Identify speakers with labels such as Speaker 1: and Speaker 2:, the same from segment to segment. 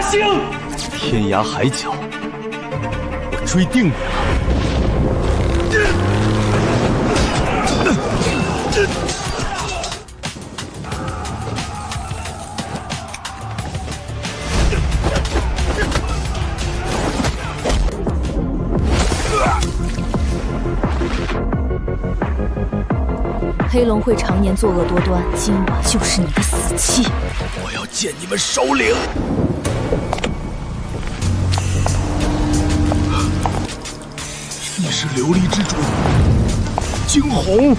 Speaker 1: 星！
Speaker 2: 天涯海角，我追定你了。
Speaker 3: 黑龙会常年作恶多端，今晚就是你的死期！
Speaker 2: 我要见你们首领！你是琉璃之主，惊鸿。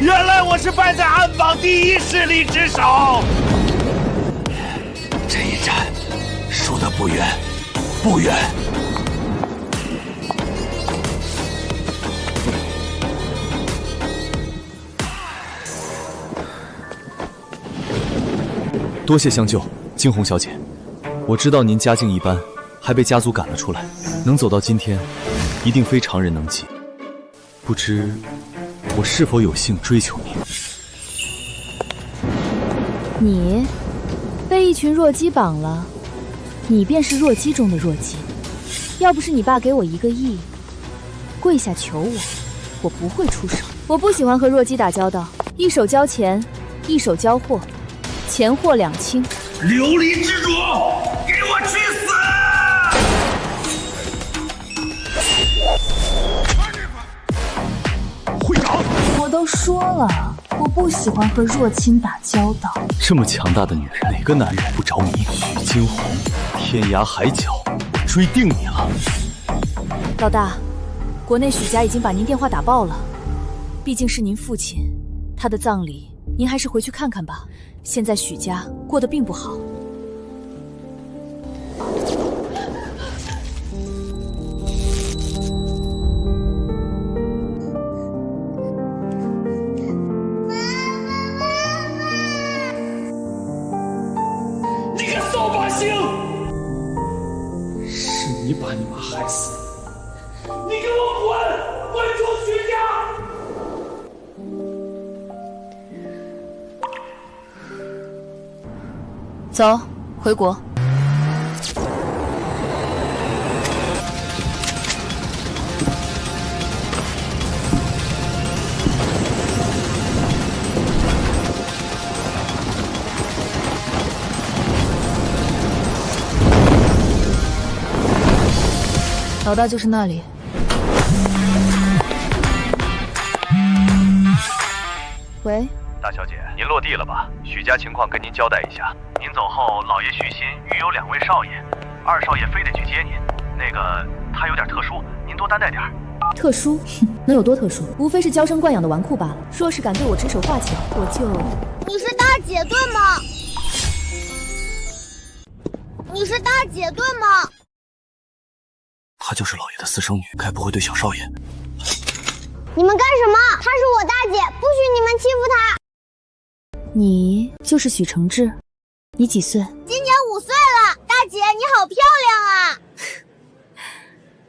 Speaker 1: 原来我是败在暗访第一势力之手。
Speaker 2: 这一战输得不远，不远。多謝相救，惊鸿小姐。我知道您家境一般，还被家族趕了出来，能走到今天，一定非常人能及。不知我是否有幸追求您？
Speaker 3: 你被一群弱鸡绑了，你便是弱鸡中的弱鸡。要不是你爸给我1个亿，跪下求我，我不会出手。我不喜欢和弱鸡打交道，一手交钱，一手交货，钱货两清。
Speaker 1: 琉璃之主，给我去死！
Speaker 2: 会长，
Speaker 3: 我都说了，我不喜欢和弱亲打交道。
Speaker 2: 这么强大的女人，哪个男人不着迷？许惊鸿，天涯海角，我追定你了。
Speaker 3: 老大，国内许家已经把您电话打爆了，毕竟是您父亲，他的葬礼您还是回去看看吧。现在许家过得并不好。
Speaker 1: 你个扫把星！
Speaker 4: 是你把你妈害死的。
Speaker 1: 你给我滚出许家！
Speaker 3: 走，回国。老大就是那里。喂，
Speaker 5: 大小姐，您落地了吧？许家情况跟您交代一下。您走后，老爷许昕育有2位少爷，2少爷非得去接您。那个他有点特殊，您多担待点。
Speaker 3: 特殊？能有多特殊？无非是娇生惯养的纨绔罢了。若是敢对我指手画脚，我就……
Speaker 6: 你是大姐对吗？你是大姐对吗？
Speaker 2: 她就是老爷的私生女，该不会对小少爷……
Speaker 6: 你们干什么？她是我大姐，不许你们欺负她。
Speaker 3: 你就是许承志，你几岁？
Speaker 6: 今年5岁了。大姐，你好漂亮啊！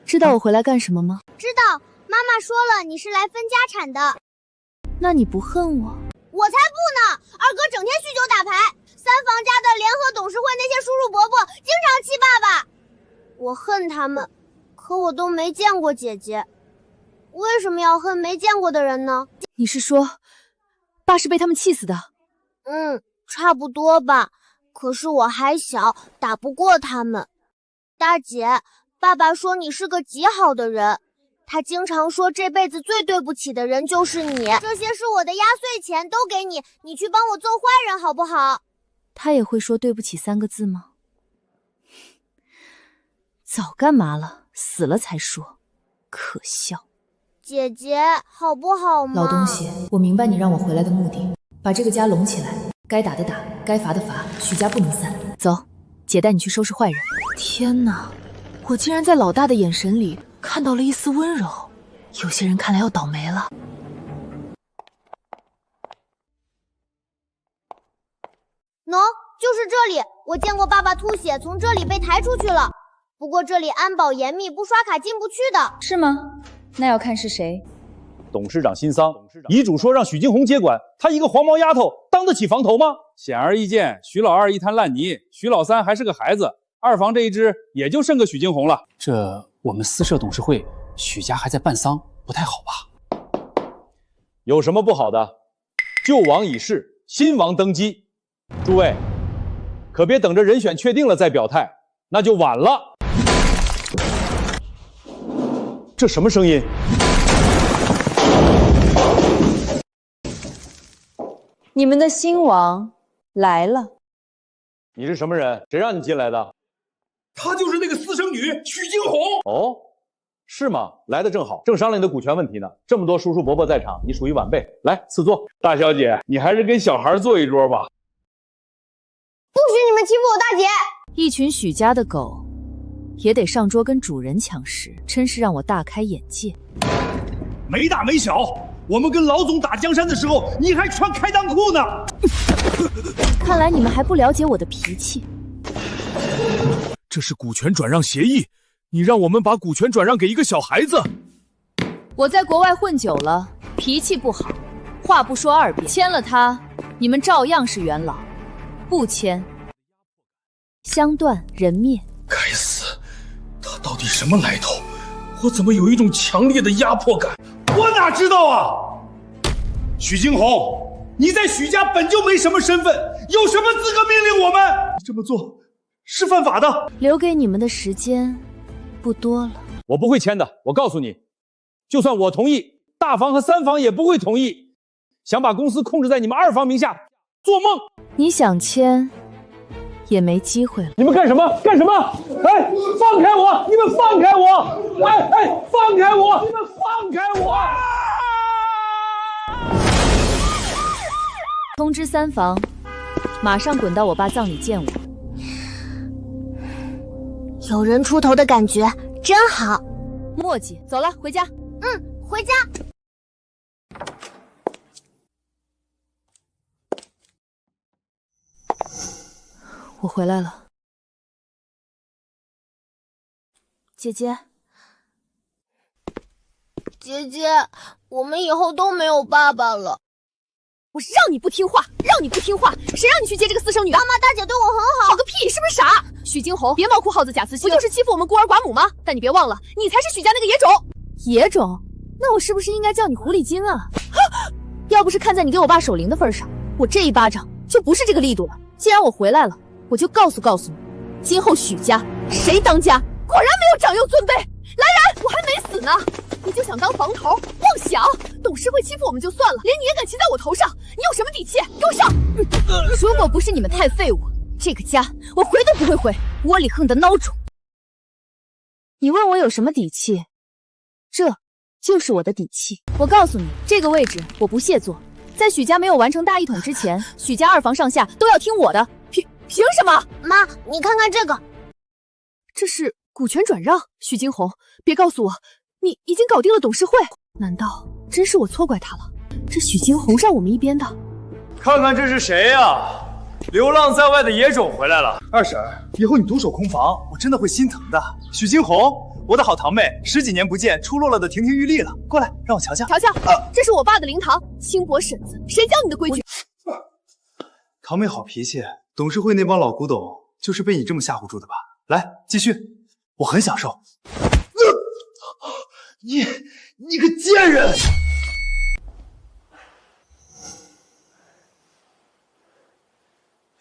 Speaker 3: 知道我回来干什么吗？
Speaker 6: 知道，媽媽說了，你是來分家產的。
Speaker 3: 那你不恨我？
Speaker 6: 我才不呢！二哥整天酗酒打牌，三房家的聯合董事會那些叔叔伯伯經常氣爸爸。我恨他們，可我都沒見過姐姐。為什麼要恨沒見過的人呢？
Speaker 3: 你是說，爸是被他們氣死的？
Speaker 6: 差不多吧。可是我還小，打不過他們。大姐，爸爸說你是個極好的人，他經常說這輩子最對不起的人就是你。這些是我的壓歲錢，都給你，你去幫我做壞人好不好？
Speaker 3: 他也會說對不起3個字嗎？早幹嘛了，死了才說，可笑。
Speaker 6: 姐姐，好不好嘛？
Speaker 3: 老東西，我明白你讓我回來的目的，把這個家攏起來，該打的打，該罰的罰，許家不能散。走，姐帶你去收拾壞人。天哪，我竟然在老大的眼神裡看到了一絲溫柔，有些人看來要倒霉了。
Speaker 6: 喏，就是這裡，我見過爸爸吐血從這裡被抬出去了。不過這裡安保嚴密，不刷卡進不去的。
Speaker 3: 是嗎？那要看是誰。
Speaker 7: 董事長新桑，遺囑說讓許驚鴻接管，他一個黃毛丫頭當得起房頭嗎？显而易見，徐老二一滩爛泥，徐老三還是個孩子，二房這一支也就剩個許金紅了。
Speaker 4: 這我們私設董事會，許家還在辦喪，不太好吧？
Speaker 7: 有什麼不好的？舊王已逝，新王登基，諸位可別等着人選確定了再表態，那就晚了。這什麼聲音？
Speaker 8: 你們的新王來了。
Speaker 7: 你是什麼人？誰讓你進來的？
Speaker 1: 她就是那個私生女許金紅。
Speaker 7: 哦，是嗎？來得正好，正商量你的股權問題呢。這麼多叔叔伯伯在場，你屬於晚輩，來賜座。大小姐，你還是跟小孩坐一桌吧。
Speaker 6: 不许你们欺负我大姐！
Speaker 3: 一群许家的狗，也得上桌跟主人抢食，真是让我大開眼界。
Speaker 1: 沒大沒小，我們跟老總打江山的時候，你還穿開襠褲呢。
Speaker 3: 看來你們還不了解我的脾氣。
Speaker 2: 這是股權轉讓協議，你讓我們把股權轉讓給一個小孩子。
Speaker 3: 我在國外混久了，脾氣不好，話不說二遍。簽了它，你們照樣是元老；不簽，相斷人滅。
Speaker 1: 該死，他到底什麼來頭？我怎麼有一種強烈的壓迫感？我哪知道啊！許金紅，你在許家本就沒什麼身份，有什麼資格命令我們？你這麼做是犯法的。
Speaker 3: 留給你們的時間不多了。
Speaker 7: 我不會簽的，我告訴你，就算我同意，大房和三房也不會同意。想把公司控制在你們二房名下，做夢！
Speaker 3: 你想簽，也沒機會了。
Speaker 7: 你們幹什麼？幹什麼？哎，放開我！你們放開我！哎，放開我！你們放開我！
Speaker 3: 通知三房，馬上滾到我爸葬禮見我。
Speaker 6: 有人出頭的感覺真好。
Speaker 3: 墨跡，走了，回家。
Speaker 6: 回家。
Speaker 3: 我回来了，姐姐。
Speaker 6: 姐姐，我們以後都沒有爸爸了。
Speaker 3: 我讓你不聽話，讓你不聽話，誰讓你去接這個私生女？
Speaker 6: 媽媽，大姐對我很好。
Speaker 3: 好個屁，是不是傻？許金紅，別毛哭耗子假慈禧，不就是欺負我們孤兒寡母嗎？但你別忘了，你才是許家那個野種。野種？那我是不是應該叫你狐狸精啊？要不是看在你給我爸守靈的份上，我這一巴掌就不是這個力度了。既然我回來了，我就告訴你，今後許家誰當家？果然沒有長幼尊卑。来人，我還沒死呢，你就想當房頭？妄想！董事會欺負我們就算了，連你也敢騎在我頭上，你有什麼底氣？給我上！如果不是你們太廢物，這個家我回都不會回。窩裡橫的孬種！你問我有什麼底氣？這就是我的底氣。我告訴你，這個位置我不屑坐。在許家沒有完成大一統之前，許家二房上下都要聽我的。憑什麼？
Speaker 6: 媽，你看看這個，
Speaker 3: 這是股權轉讓。許金紅，別告訴我你已經搞定了董事會。難道真是我錯怪他了？這許金紅讓我們一邊的。
Speaker 9: 看看這是誰呀？流浪在外的野種回來了。
Speaker 10: 二嬸，以後你獨守空房，我真的會心疼的。許金紅，我的好堂妹，10幾年不見，出落了的亭亭玉立了。過來，讓我瞧瞧。
Speaker 3: 瞧瞧，這是我爸的靈堂，輕薄嬸子，誰教你的規矩？
Speaker 10: 堂妹好脾氣，董事會那幫老古董就是被你這麼嚇唬住的吧？來，繼續，我很享受。你個賤人！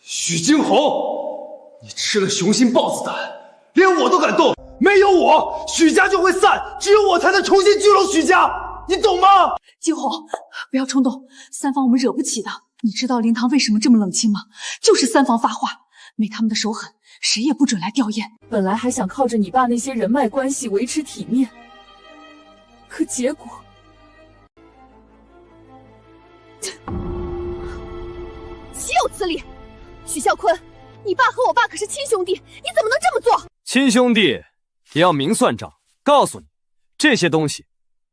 Speaker 10: 許金紅，你吃了雄心豹子膽，連我都敢動，沒有我，許家就會散，只有我才能重新聚攏許家，你懂嗎？
Speaker 8: 金紅，不要衝動，三房我們惹不起的。你知道灵堂為什麼這麼冷清嗎？就是三房發話，沒他們的手狠，誰也不准來吊唁。本來還想靠着你爸那些人脈關係維持體面，可結果……
Speaker 3: 豈有此理！許孝坤，你爸和我爸可是親兄弟，你怎麼能這麼做？
Speaker 11: 親兄弟也要明算賬。告訴你，這些東西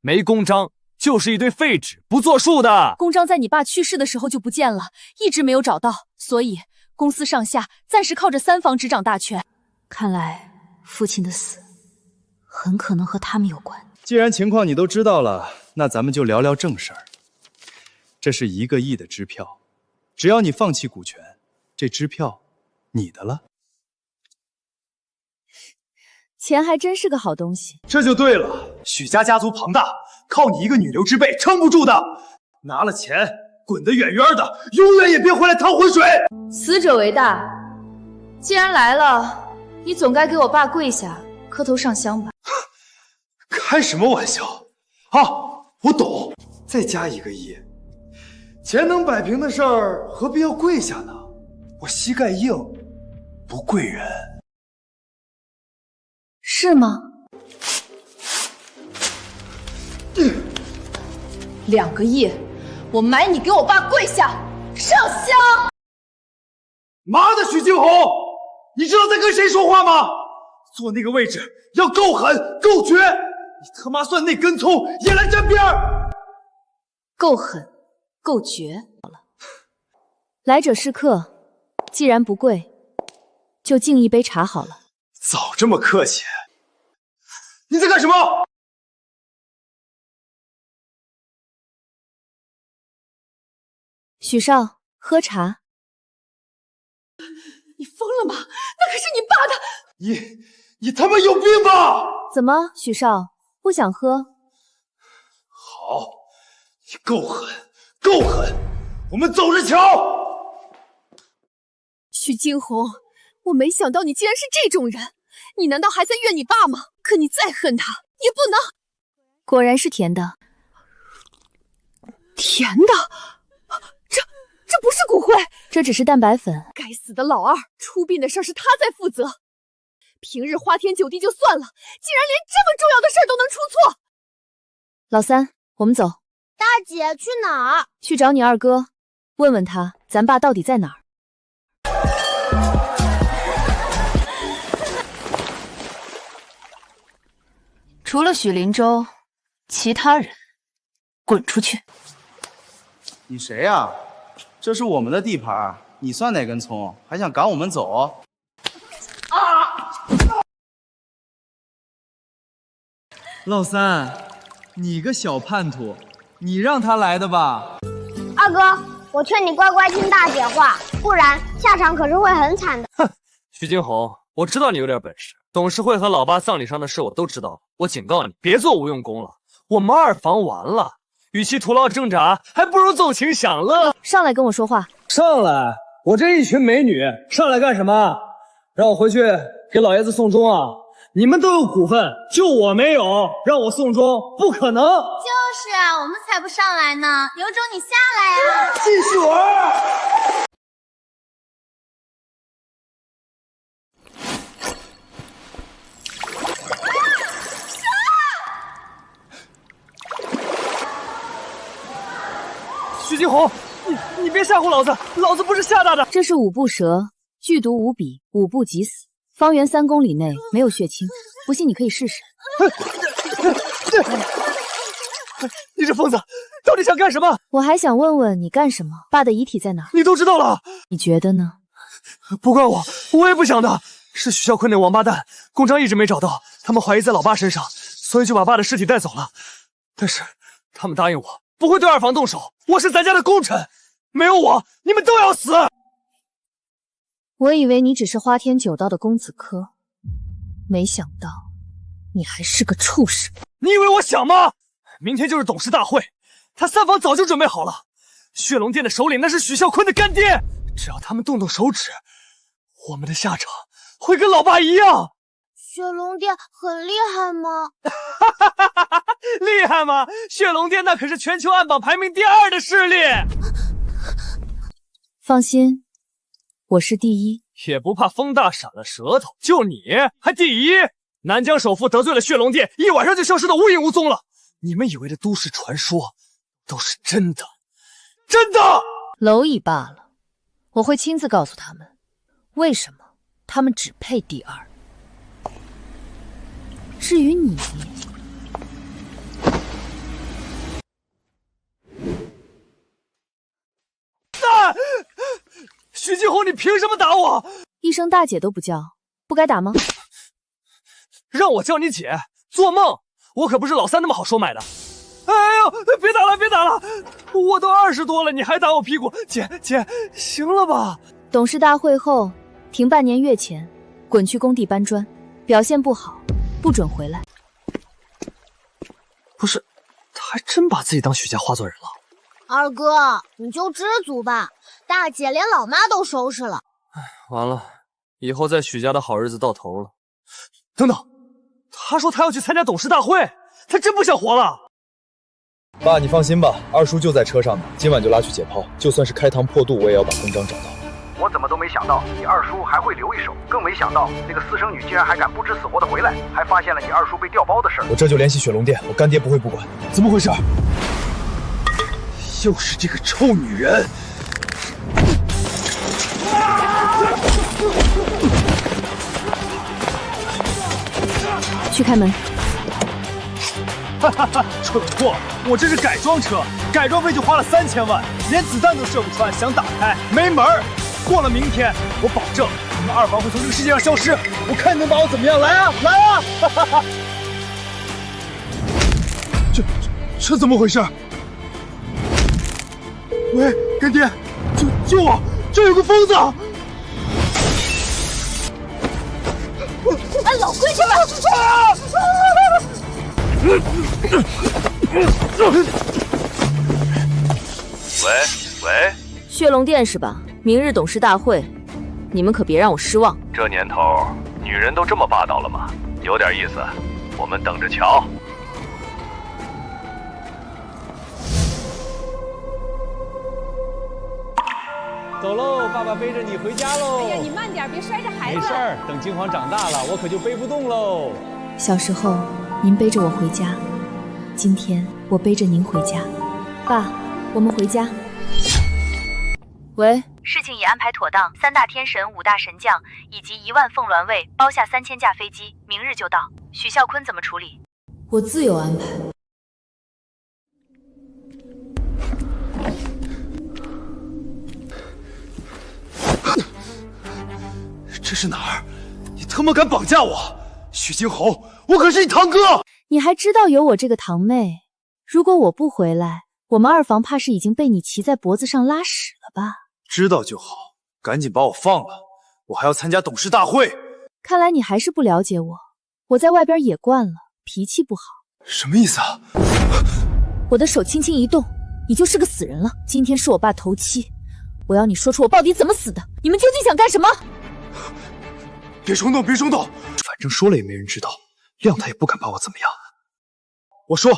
Speaker 11: 沒公章就是一堆廢紙，不作數的。
Speaker 3: 公章在你爸去世的時候就不見了，一直沒有找到，所以公司上下暫時靠着三房執掌大權。看來父親的死很可能和他們有關。
Speaker 10: 既然情況你都知道了，那咱們就聊聊正事兒。這是1個億的支票，只要你放棄股權，
Speaker 2: 這支票你的了。
Speaker 3: 钱还真是個好東西。
Speaker 10: 這就對了，許家家族龐大，靠你一個女流之輩撐不住的。拿了錢，滾得遠遠的，永遠也別回來趟渾水。
Speaker 8: 死者為大，既然來了，你總該給我爸跪下，磕頭上香吧。
Speaker 10: 開什麼玩笑啊！我懂，再加1個億，錢能擺平的事兒，何必要跪下呢？我膝蓋硬，不跪人。
Speaker 8: 是嗎？2個億，我買你給我爸跪下上香！
Speaker 10: 媽的，許驚鴻，你知道在跟誰說話嗎？坐那個位置要夠狠夠絕，你他媽算那根蔥也來沾邊兒！
Speaker 8: 夠狠夠絕。好了，
Speaker 3: 來者是客，既然不跪，就敬一杯茶好了。
Speaker 10: 早這麼客氣。你在幹什麼？
Speaker 3: 許少，喝茶。
Speaker 8: 你瘋了吗？那可是你爸的！
Speaker 10: 你他媽有病吧？
Speaker 3: 怎麼，許少不想喝？
Speaker 10: 好，你夠狠，夠狠，我們走着瞧。
Speaker 8: 許驚鴻，我沒想到你竟然是這種人，你難道還在怨你爸嗎？可你再恨他也不能。
Speaker 3: 果然是甜的。
Speaker 8: 甜的？这不是骨灰，
Speaker 3: 这只是蛋白粉。
Speaker 8: 该死的老二，出殡的事是他在負責。平日花天酒地就算了，竟然連這麼重要的事都能出錯。
Speaker 3: 老三，我們走。
Speaker 6: 大姐去哪兒？
Speaker 3: 去找你二哥，問問他咱爸到底在哪兒。
Speaker 8: 除了許靈州，其他人滾出去。
Speaker 12: 你誰呀？這是我們的地盤，你算哪根蔥？還想趕我們走？
Speaker 9: 老三，你個小叛徒，你讓他來的吧？
Speaker 6: 二哥，我勸你乖乖聽大姐話，不然下場可是會很慘的。
Speaker 11: 哼，許驚鴻，我知道你有點本事，董事會和老爸葬禮上的事我都知道了。我警告你，別做無用功了。我們二房完了，與其徒勞掙扎，還不如縱情享樂。
Speaker 3: 上來跟我說話。
Speaker 9: 上來！我這一群美女，上來幹什麼？讓我回去給老爺子送終啊！你們都有股份，就我沒有，讓我送終不可能。
Speaker 13: 就是啊，我們才不上來呢，有種你下來啊！
Speaker 10: 继續玩。
Speaker 11: 許驚鴻，你別嚇唬老子，老子不是嚇大的。
Speaker 3: 這是五步蛇，劇毒無比，5步即死。方圓3公里內沒有血清，不信你可以試試。
Speaker 11: 你這瘋子，到底想幹什麼？
Speaker 3: 我還想問問你幹什麼？爸的遺體在哪？
Speaker 11: 你都知道了。
Speaker 3: 你覺得呢？
Speaker 11: 不怪我，我也不想的。是許孝坤那王八蛋，公章一直沒找到，他們懷疑在老爸身上，所以就把爸的屍體帶走了。但是他們答應我，不會對二房動手。我是咱家的功臣，沒有我，你們都要死。
Speaker 3: 我以為你只是花天酒道的公子哥，沒想到你還是個畜生。
Speaker 11: 你以為我想嗎？明天就是董事大會，他三房早就準備好了。血龍殿的首領那是許孝坤的乾爹，只要他們動動手指，我們的下場會跟老爸一樣。
Speaker 6: 血龍殿很厲害嗎？
Speaker 11: 厲害嗎？血龍殿那可是全球暗榜排名第2的勢力。
Speaker 3: 放心，我是第1，
Speaker 11: 也不怕風大閃了舌頭。就你還第1？南疆首富得罪了血龍殿，一晚上就消失得無影無蹤了。你們以為的都市傳說都是真的，真的。
Speaker 3: 螻蟻罷了，我會親自告訴他們，為什麼他們只配第2。至於你，
Speaker 11: 許驚鴻，你憑什麼打我？
Speaker 3: 一聲大姐都不叫，不該打嗎？
Speaker 11: 讓我叫你姐，做夢！我可不是老三那麼好收買的。哎呦，別打了，別打了！我都20多了，你還打我屁股，姐，行了吧？
Speaker 3: 董事大會後停半年，月前滾去工地搬磚，表現不好不准回來。
Speaker 11: 不是，他還真把自己当许家化作人了。
Speaker 6: 二哥，你就知足吧，大姐连老媽都收拾了。
Speaker 11: 完了，以後在许家的好日子到頭了。等等，他说他要去参加董事大会，他真不想活了。
Speaker 2: 爸，你放心吧，二叔就在车上呢，今晚就拉去解剖，就算是开膛破肚，我也要把公章找到。
Speaker 5: 我怎么都没想到你二叔还会留一手，更没想到那个私生女竟然还敢不知死活的回来，还发现了你二叔被调包的事儿。
Speaker 2: 我这就联系雪龙店，我干爹不会不管。怎么回事？
Speaker 10: 又是这个臭女人！
Speaker 3: 去开门。
Speaker 11: 哈哈哈，蠢货！我这是改装车，改装费就花了3000万，连子弹都射不穿，想打开没门兒。过了明天，我保证你们二房会从这个世界上消失。我看你能把我怎么样？来啊，来啊！哈哈哈！
Speaker 10: 这怎么回事？喂，干爹，救我！这有个疯子！
Speaker 6: 老龟去吧！
Speaker 5: 喂，
Speaker 3: 血龙殿是吧？明日董事大会，你们可别让我失望。
Speaker 5: 这年头，女人都这么霸道了吗？有点意思，我们等着瞧。
Speaker 7: 走喽，爸爸背着你回家喽。
Speaker 8: 哎呀，你慢点，别摔着孩子。
Speaker 7: 没事儿，等金黄长大了，我可就背不动喽。
Speaker 3: 小时候您背着我回家，今天我背着您回家。爸，我们回家。喂，
Speaker 14: 事情已安排妥当，3大天神、5大神将以及1万凤鸾卫包下3000架飞机，明日就到。许啸坤怎么處理？
Speaker 3: 我自有安排。
Speaker 10: 这是哪兒？你他媽敢綁架我！許金鴻，我可是你堂哥！
Speaker 3: 你還知道有我這個堂妹？如果我不回來，我們二房怕是已經被你騎在脖子上拉屎了吧？
Speaker 10: 知道就好，趕緊把我放了，我還要參加董事大會。
Speaker 3: 看來你還是不了解我，我在外邊也慣了，脾氣不好。
Speaker 10: 什麼意思啊？
Speaker 3: 我的手輕輕一動，你就是個死人了。今天是我爸頭七，我要你說出我到底怎麼死的，你們究竟想幹什麼？
Speaker 10: 別衝動，別衝動，反正說了也沒人知道，亮他也不敢把我怎麼樣。我說，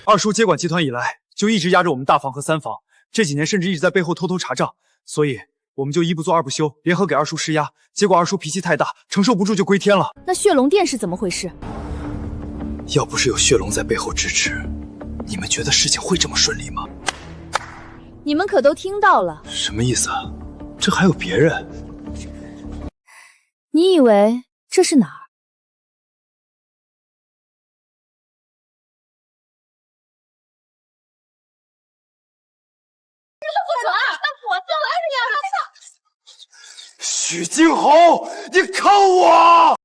Speaker 10: 二叔接管集團以來，就一直壓着我們大房和三房，這幾年甚至一直在背後偷偷查賬，所以我們就一不做二不休，聯合給二叔施壓，結果二叔脾氣太大，承受不住就歸天了。
Speaker 3: 那血龍殿是怎麼回事？
Speaker 10: 要不是有血龍在背後支持，你們覺得事情會這麼順利嗎？
Speaker 3: 你們可都聽到了。
Speaker 10: 什麼意思啊？這還有別人？
Speaker 3: 你以為這是哪兒？
Speaker 10: 許金鴻，你看我！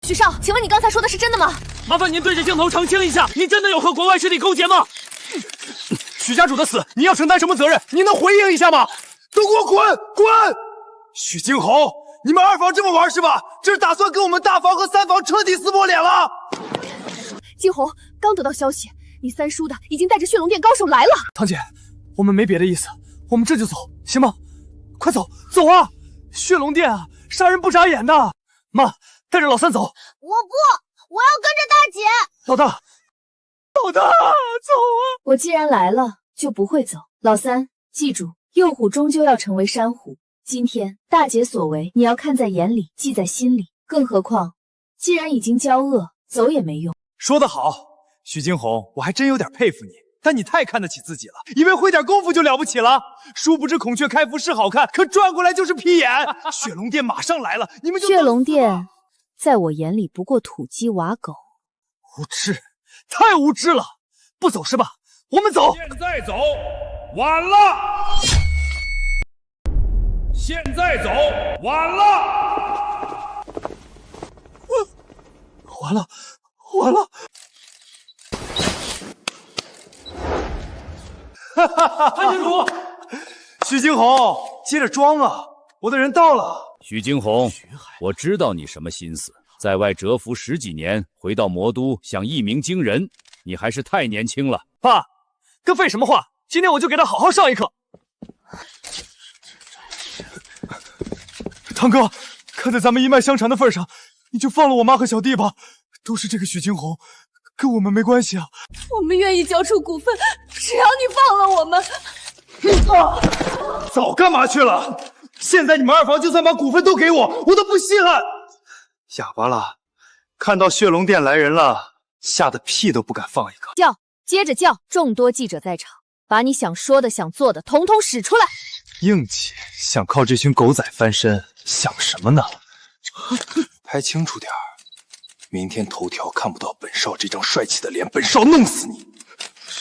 Speaker 3: 許少，請問你剛才說的是真的嗎？
Speaker 11: 麻煩您對着鏡頭澄清一下，您真的有和國外勢力勾結嗎？許家主的死，你要承擔什麼責任？你能回應一下嗎？
Speaker 10: 都給我滾！滾！許金鴻，你們二房這麼玩是吧？這是打算跟我們大房和三房徹底撕破臉了。
Speaker 8: 金鴻，剛得到消息，你三叔的已經帶着血龍殿高手來了。
Speaker 11: 堂姐，我們沒別的意思，我們這就走，行嗎？快走，走啊！血龍殿啊，殺人不眨眼的。媽，帶着老三走。
Speaker 6: 我不，我要跟着大姐。
Speaker 11: 老大，老大，走啊！
Speaker 3: 我既然來了，就不會走。老三，記住，幼虎終究要成為山虎。今天大姐所為，你要看在眼裡，記在心裡。更何況，既然已經交惡，走也沒用。
Speaker 10: 說得好，許金鴻，我還真有點佩服你。但你太看得起自己了，以為會點功夫就了不起了。殊不知孔雀開腹是好看，可轉過來就是屁眼。血龍殿馬上來了，你們就
Speaker 3: 血龍殿在我眼裡不過土雞瓦狗。
Speaker 11: 無知，太無知了！不走是吧？我們走。
Speaker 1: 現在走，晚了。現在走，晚了。
Speaker 11: 完了，完了。
Speaker 10: 潘郡主，徐驚鴻，接着裝啊！我的人到了。
Speaker 15: 徐驚鴻，我知道你什麼心思，在外蟄伏10幾年，回到魔都想一鸣驚人，你還是太年輕了。
Speaker 11: 爸，跟废什么话？今天我就給他好好上一課。堂哥，看在咱們一脈相傳的份上，你就放了我媽和小弟吧。都是這個許驚鴻，跟我們沒關係啊。
Speaker 8: 我們願意交出股份，只要你放了我們。
Speaker 10: 早幹嘛去了？現在你們二房就算把股份都給我，我都不稀罕。啞巴了，看到血龍殿來人了，嚇得屁都不敢放一個。
Speaker 3: 叫，接着叫，眾多記者在場，把你想說的、想做的，統統使出來。
Speaker 10: 硬氣想靠這群狗仔翻身，想什麼呢？拍清楚點兒，明天頭條看不到本少這張帥氣的臉，本少弄死你！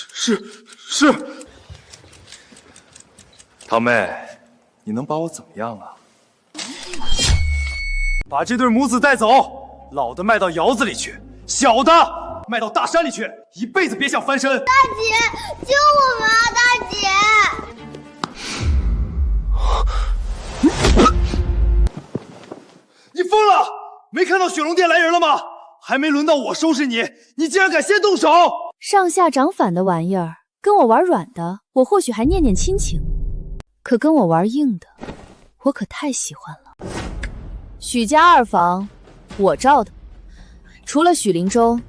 Speaker 10: 是。堂妹，你能把我怎麼樣啊？把這對母子帶走，老的賣到窑子裡去，小的賣到大山裡去，一輩子別想翻身。
Speaker 6: 大姐，救我們啊！大姐！
Speaker 10: 你瘋了！沒看到血龍殿來人了嗎？還沒輪到我收拾你，你竟然敢先動手！
Speaker 3: 上下長反的玩意兒，跟我玩軟的，我或許還念念親情，可跟我玩硬的，我可太喜歡了。許家二房，我罩的，除了許靈州，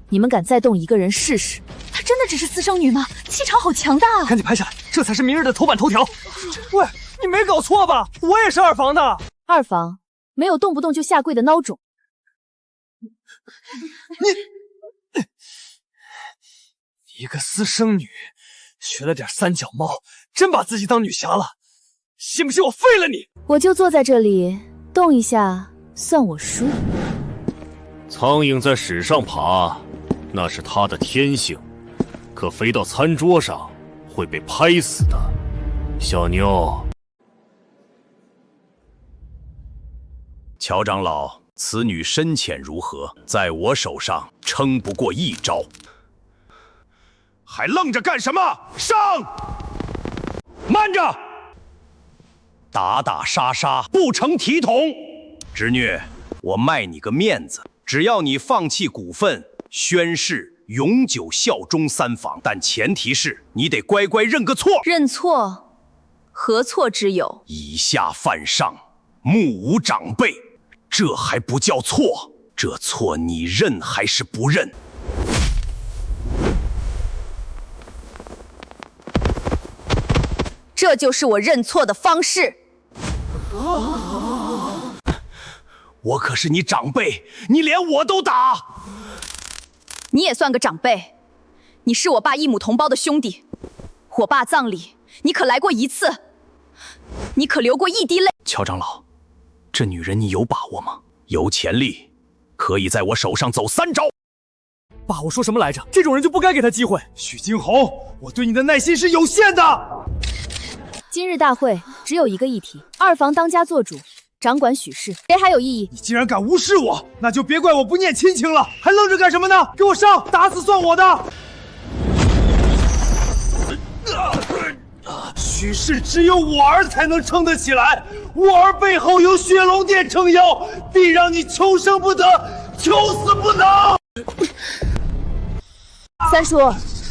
Speaker 3: 你們敢再動一個人試試？
Speaker 8: 她真的只是私生女嗎？氣場好強大啊！
Speaker 11: 趕緊拍下來，這才是明日的頭版頭條。喂，你沒搞錯吧？我也是二房的。
Speaker 3: 二房沒有動不動就下跪的孬種。
Speaker 11: 你一個私生女，學了點三腳貓，真把自己當女俠了。信不信我廢了你？
Speaker 3: 我就坐在這裡，動一下算我輸。
Speaker 16: 蒼蠅在屎上爬，那是它的天性，可飛到餐桌上會被拍死的。小妞。
Speaker 5: 喬長老，此女深淺如何，在我手上撐不過一招。還愣着幹什麼？上！慢着！打打殺殺不成體統。侄女，我賣你個面子，只要你放棄股份，宣誓永久效忠三房，但前提是你得乖乖認個錯。
Speaker 14: 認錯？何錯之有？
Speaker 5: 以下犯上，目無長輩。這還不叫錯？這錯你認還是不認？
Speaker 14: 這就是我認錯的方式。
Speaker 5: 我可是你長輩，你連我都打。
Speaker 14: 你也算個長輩，你是我爸異母同胞的兄弟，我爸葬禮你可來過一次，你可流過一滴淚。
Speaker 5: 喬長老，這女人你有把握嗎？有潛力，可以在我手上走3招。
Speaker 11: 爸，我說什麼來着？這種人就不該給他機會。
Speaker 10: 許驚鴻，我對你的耐心是有限的。
Speaker 3: 今日大會只有一個議題，二房當家做主，掌管許氏，誰還有異議？
Speaker 10: 你既然敢無視我，那就別怪我不念親情了，還愣着幹什麼呢？給我上，打死算我的。許氏只有我兒才能撐得起來，我兒背後有血龍殿撐腰，必讓你求生不得，求死不能。
Speaker 3: 三叔，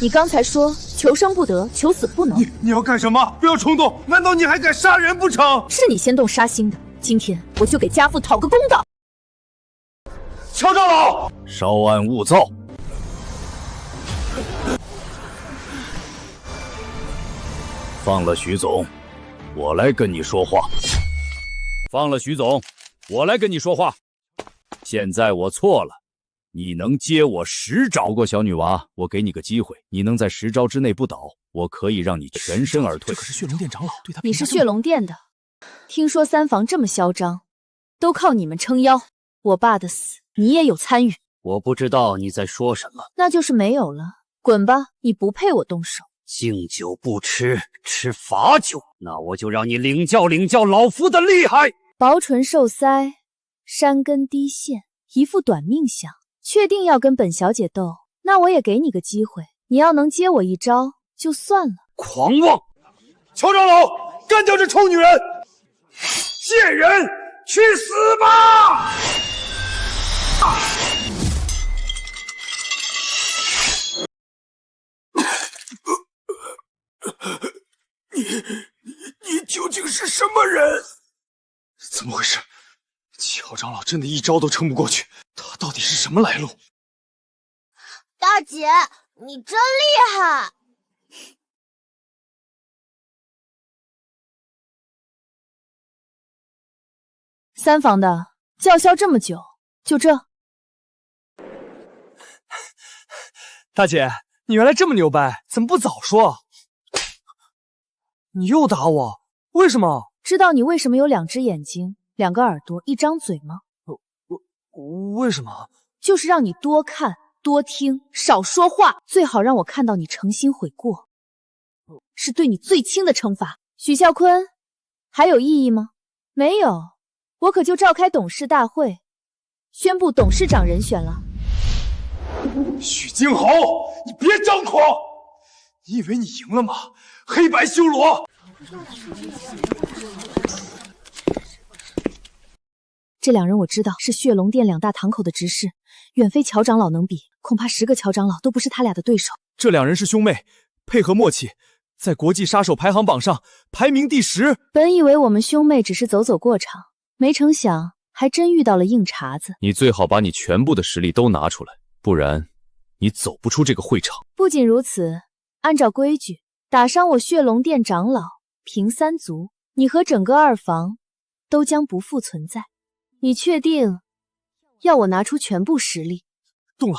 Speaker 3: 你剛才說求生不得，求死不能。
Speaker 10: 你要幹什麼？不要衝動！難道你還敢殺人不成？
Speaker 3: 是你先動殺心的，今天我就給家父討個公道。
Speaker 10: 喬長老，
Speaker 16: 稍安勿躁。放了徐總，我來跟你說話。
Speaker 15: 放了徐總，我來跟你說話。現在我錯了，你能接我10招。不過小女娃，我給你個機會，你能在10招之內不倒，我可以讓你全身而退。
Speaker 11: 這可是血龍殿長老，對他
Speaker 3: 你是血龍殿的，聽說三房這麼囂張，都靠你們撐腰。我爸的死，你也有參與。
Speaker 16: 我不知道你在說什麼。
Speaker 3: 那就是沒有了。滾吧，你不配我動手。
Speaker 16: 敬酒不吃，吃罰酒。那我就讓你領教領教老夫的厲害。
Speaker 3: 薄唇瘦腮，山根低線，一副短命相。確定要跟本小姐鬥，那我也給你個機會。你要能接我一招就算了。
Speaker 16: 狂妄！
Speaker 10: 喬長老，干掉这臭女人！贱人，去死吧！你究竟是什么人？怎么回事？乔长老真的一招都撑不过去，他到底是什么来路？
Speaker 6: 大姐，你真厉害！
Speaker 3: 三房的叫嚣这么久，就这？
Speaker 11: 大姐，你原来这么牛掰，怎么不早说？你又打我，为什么？
Speaker 3: 知道你为什么有2只眼睛、2个耳朵、1张嘴吗？
Speaker 11: 为什么？
Speaker 3: 就是让你多看、多听，少说话，最好让我看到你诚心悔过，是对你最轻的惩罰。许啸坤，還有異議嗎？沒有，我可就召開董事大會，宣布董事長人選了。
Speaker 10: 許京侯，你別張狂！你以為你贏了嗎？黑白修羅！
Speaker 3: 這2人我知道是血龍殿2大堂口的執事，遠非喬長老能比，恐怕10個喬長老都不是他倆的對手。
Speaker 2: 這2人是兄妹，配合默契，在國際殺手排行榜上排名第10。
Speaker 3: 本以為我們兄妹只是走走過場，沒成想還真遇到了硬茬子。
Speaker 2: 你最好把你全部的實力都拿出來，不然你走不出這個會場。
Speaker 3: 不僅如此，按照規矩，打傷我血龍殿長老平3族，你和整個2房都將不復存在。你確定要我拿出全部實力？
Speaker 11: 動了，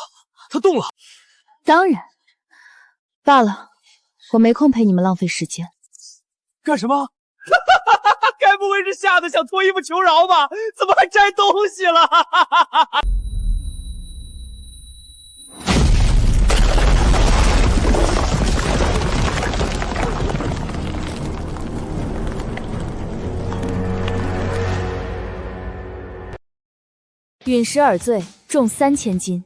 Speaker 11: 他動了。
Speaker 3: 當然。罷了，我沒空陪你們浪費時間。
Speaker 11: 幹什麼？該不會是嚇得想脫衣服求饒吧？怎麼還摘東西了？
Speaker 3: 隕石耳墜，重3000斤。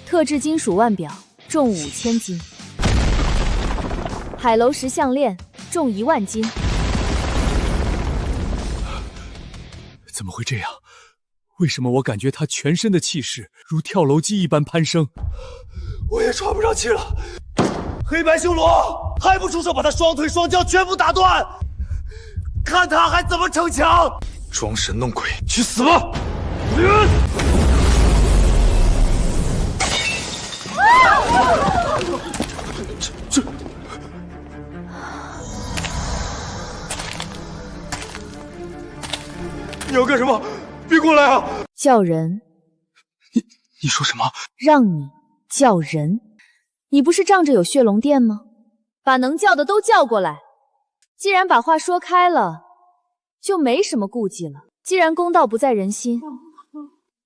Speaker 3: 特制金屬腕錶，重5000斤。海樓石項鏈，重1萬斤。
Speaker 2: 怎麼會這樣？為什麼我感覺他全身的氣勢如跳樓機一般攀升？
Speaker 10: 我也喘不上氣了。黑白修羅，還不出手把他雙腿雙腳全部打斷？看他還怎麼逞強！裝神弄鬼，去死吧！這，你要幹什麼？別過來啊！
Speaker 3: 叫人。
Speaker 10: 你說什麼？
Speaker 3: 讓你叫人。你不是仗着有血龍殿嗎？把能叫的都叫過來。既然把話說開了，就沒什麼顧忌了。既然公道不在人心，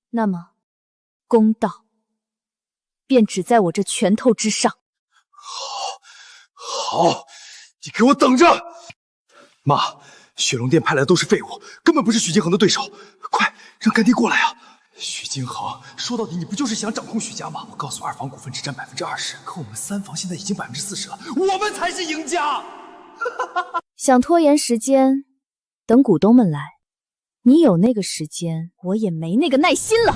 Speaker 3: 那麼公道便只在我這拳頭之上。
Speaker 10: 好，你給我等着！媽，血龍殿派來的都是廢物，根本不是許京衡的對手。快讓乾爹過來啊！許京衡，說到底你不就是想掌控許家嗎？我告訴2房股份只佔20%，可我們3房現在已經40%了，我們才是贏家。
Speaker 3: 想拖延時間，等股東們來。你有那個時間，我也沒那個耐心了。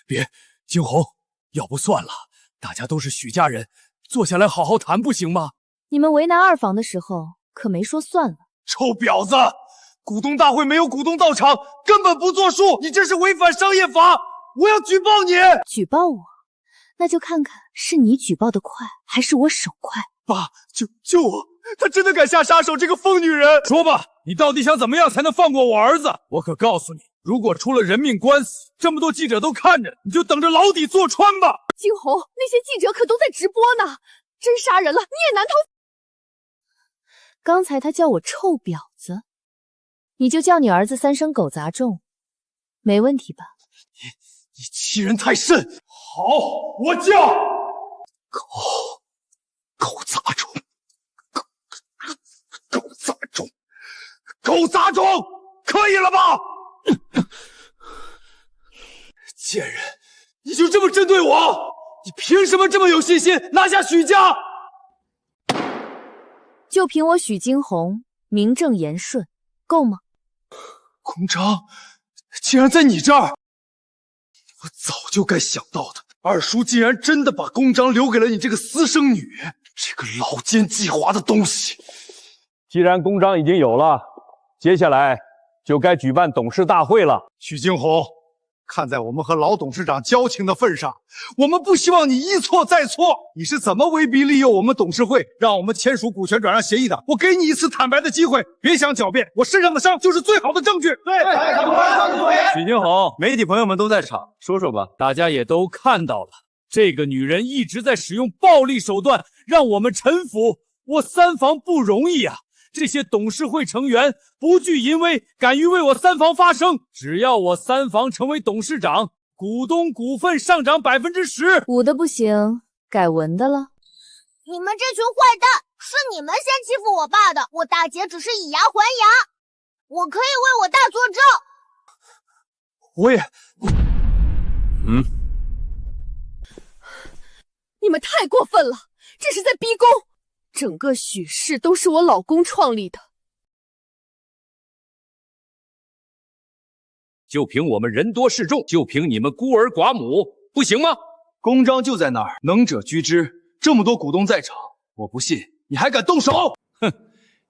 Speaker 2: 別，京紅，要不算了，大家都是許家人，坐下來好好談不行嗎？
Speaker 3: 你們為難2房的時候，可沒說算了。
Speaker 10: 臭婊子！股東大會沒有股東到場，根本不作數，你這是違反商業法，我要舉報你！
Speaker 3: 舉報我？那就看看是你舉報的快，還是我手快。
Speaker 10: 爸，救我！他真的敢下殺手，這個瘋女人！
Speaker 15: 說吧，你到底想怎麼樣才能放過我兒子？我可告訴你，如果出了人命官司，這麼多記者都看着，你就等着牢底坐穿吧！
Speaker 8: 京紅，那些記者可都在直播呢，真殺人了，你也難逃。
Speaker 3: 剛才他叫我臭婊子，你就叫你兒子3聲狗雜種，沒問題吧？
Speaker 10: 你欺人太甚！好，我叫狗雜種，狗雜種，狗雜種，可以了吧？贱人，你就这么針對我？你憑什麼這麼有信心拿下許家？
Speaker 3: 就憑我許驚鴻名正言順，夠嗎？
Speaker 10: 公章竟然在你這兒，我早就該想到的。二叔竟然真的把公章留給了你這個私生女，這個老奸計猾的東西。
Speaker 7: 既然公章已經有了，接下來就該舉辦董事大會了。
Speaker 1: 許驚鴻，看在我們和老董事長交情的份上，我們不希望你一錯再錯。你是怎麼威逼利誘我們董事會，讓我們簽署股權轉讓協議的？我給你一次坦白的機會，別想狡辯，我身上的傷就是最好的證據。對，
Speaker 15: 許驚鴻，媒體朋友們都在場，說說吧。大家也都看到了，這個女人一直在使用暴力手段讓我們臣服，我三房不容易啊。這些董事會成員不懼淫威，敢於為我三房發聲。只要我三房成為董事長，股東股份上漲10%。
Speaker 3: 武的不行，改文的了。
Speaker 6: 你們這群壞蛋，是你們先欺負我爸的，我大姐只是以牙還牙，我可以為我大作證。
Speaker 10: 我也，
Speaker 8: 你們太過分了，這是在逼宮。整個許氏都是我老公創立的，
Speaker 15: 就憑我們人多勢眾，就憑你們孤兒寡母，不行嗎？
Speaker 10: 公章就在那兒，能者居之。這麼多股東在場，我不信你還敢動手！
Speaker 15: 哼，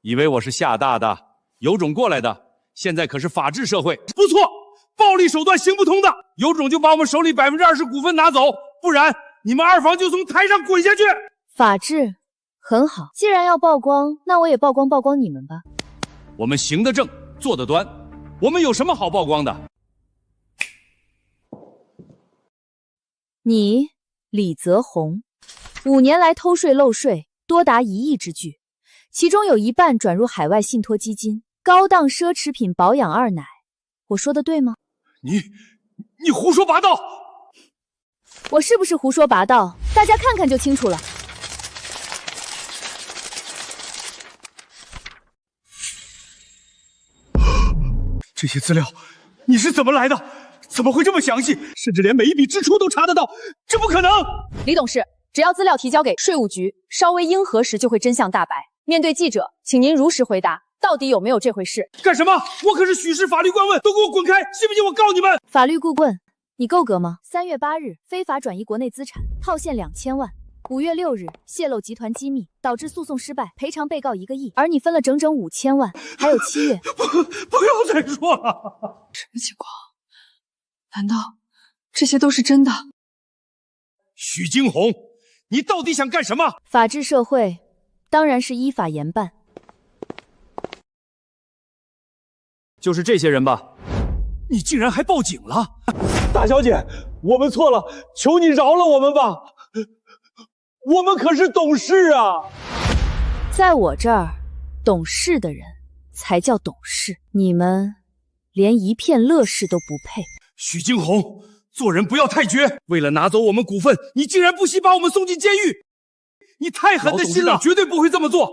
Speaker 15: 以為我是嚇大的，有種過來的。現在可是法治社會，不錯，暴力手段行不通的，有種就把我們手裡20%股份拿走，不然你們二房就從台上滾下去。
Speaker 3: 法治。很好，既然要曝光，那我也曝光你們吧。
Speaker 15: 我們行得正，坐得端，我們有什麼好曝光的？
Speaker 3: 你李澤宏，5年來偷稅漏稅多達1億之巨，其中有一半轉入海外信託基金，高檔奢侈品保養二奶，我說的對嗎？
Speaker 15: 你胡說八道！
Speaker 3: 我是不是胡說八道？大家看看就清楚了。
Speaker 1: 這些資料你是怎麼來的？怎麼會這麼詳細？甚至連每一筆支出都查得到？這不可能！
Speaker 8: 李董事，只要資料提交給稅務局，稍微應核時就會真相大白。面對記者，請您如實回答，到底有沒有這回事？
Speaker 1: 幹什麼？我可是許氏法律顧問，都給我滾開！信不信我告你們？
Speaker 3: 法律顧問，你夠格嗎？3月8日，非法轉移國內資產，套現2000萬。5月6日，洩露集團機密，導致訴訟失敗，賠償被告1個億，而你分了整整5000萬。還有7月，
Speaker 1: 不要再說了。
Speaker 8: 什麼情況？難道這些都是真的？
Speaker 15: 許驚鴻，你到底想幹什麼？
Speaker 3: 法治社會，當然是依法嚴辦。
Speaker 15: 就是這些人吧？你竟然還報警了！
Speaker 7: 大小姐，我們錯了，求你饒了我們吧。我們可是董事啊！
Speaker 3: 在我這兒，懂事的人才叫懂事，你們連一片樂事都不配。
Speaker 15: 許驚鴻，做人不要太絕，為了拿走我們股份，你竟然不惜把我們送進監獄，你太狠的心了，絕對不會這麼做。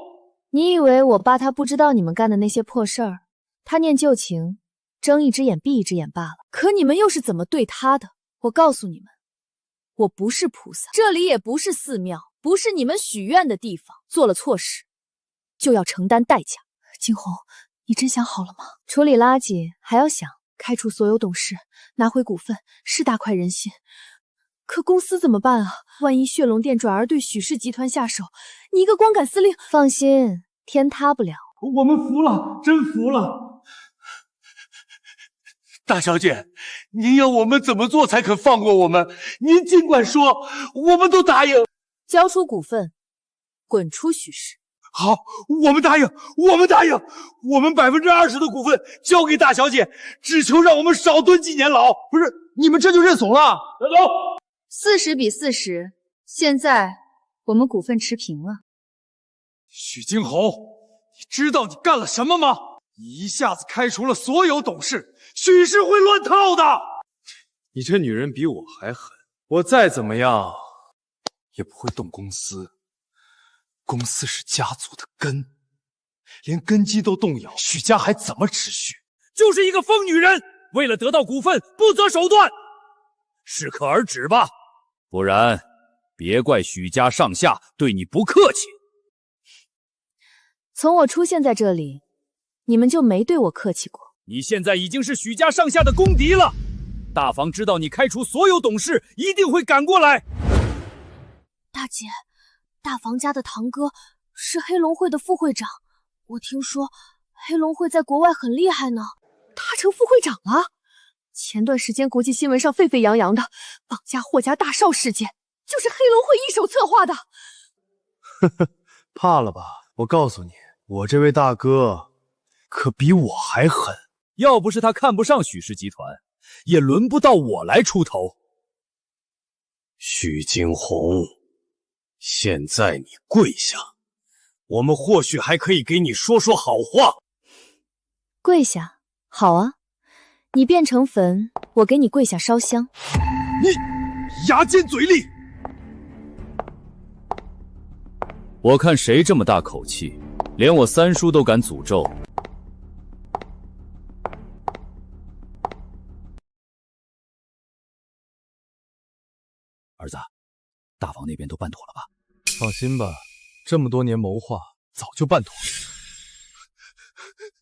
Speaker 3: 你以為我爸他不知道你們幹的那些破事兒？他念舊情，睜一隻眼閉一隻眼罷了。可你們又是怎麼對他的？我告訴你們。我不是菩薩，這裡也不是寺廟，不是你們許願的地方。做了錯事，就要承擔代價。
Speaker 8: 驚鴻，你真想好了嗎？
Speaker 3: 處理垃圾還要想，開除所有董事，拿回股份是大快人心。可公司怎麼辦啊？萬一血龍店轉而對許氏集團下手，你一個光桿司令……放心，天塌不了。
Speaker 1: 我們服了，真服了。
Speaker 10: 大小姐，您要我們怎麼做才肯放過我們？您儘管說，我們都答應。
Speaker 3: 交出股份，滾出許氏。
Speaker 10: 好，我們答應，我们答應。我們20%的股份交給大小姐，只求讓我們少蹲幾年牢。不是，你們這就認慫了？走。
Speaker 3: 40比40，現在我們股份持平了。
Speaker 10: 許驚鴻，你知道你幹了什麼嗎？你一下子開除了所有董事，許氏會亂套的。
Speaker 11: 你這女人比我還狠，我再怎麼樣也不會動公司。公司是家族的根，連根基都動搖，許家還怎麼持續？
Speaker 15: 就是一個瘋女人，為了得到股份不擇手段。適可而止吧，不然別怪許家上下對你不客氣。
Speaker 3: 從我出現在這裡，你們就沒對我客氣過。
Speaker 15: 你現在已經是許家上下的公敵了，大房知道你開除所有董事，一定會趕過來。
Speaker 6: 大姐，大房家的堂哥是黑龍會的副會長，我聽說黑龍會在國外很厲害呢。
Speaker 8: 他成副会長了？前段時间国際新聞上沸沸揚揚的綁架霍家大少事件，就是黑龍會一手策劃的。
Speaker 10: 呵呵，怕了吧？我告訴你，我這位大哥可比我還狠。
Speaker 15: 要不是他看不上许氏集团，也輪不到我來出頭。
Speaker 1: 許驚鴻，現在你跪下，我們或許還可以給你說說好話。
Speaker 3: 跪下，好啊，你變成坟，我給你跪下燒香。
Speaker 1: 你牙尖嘴利！
Speaker 15: 我看誰這麼大口氣，連我三叔都敢詛咒。兒子，大房那邊都辦妥了吧？
Speaker 10: 放心吧，這麼多年謀劃，早就辦妥了。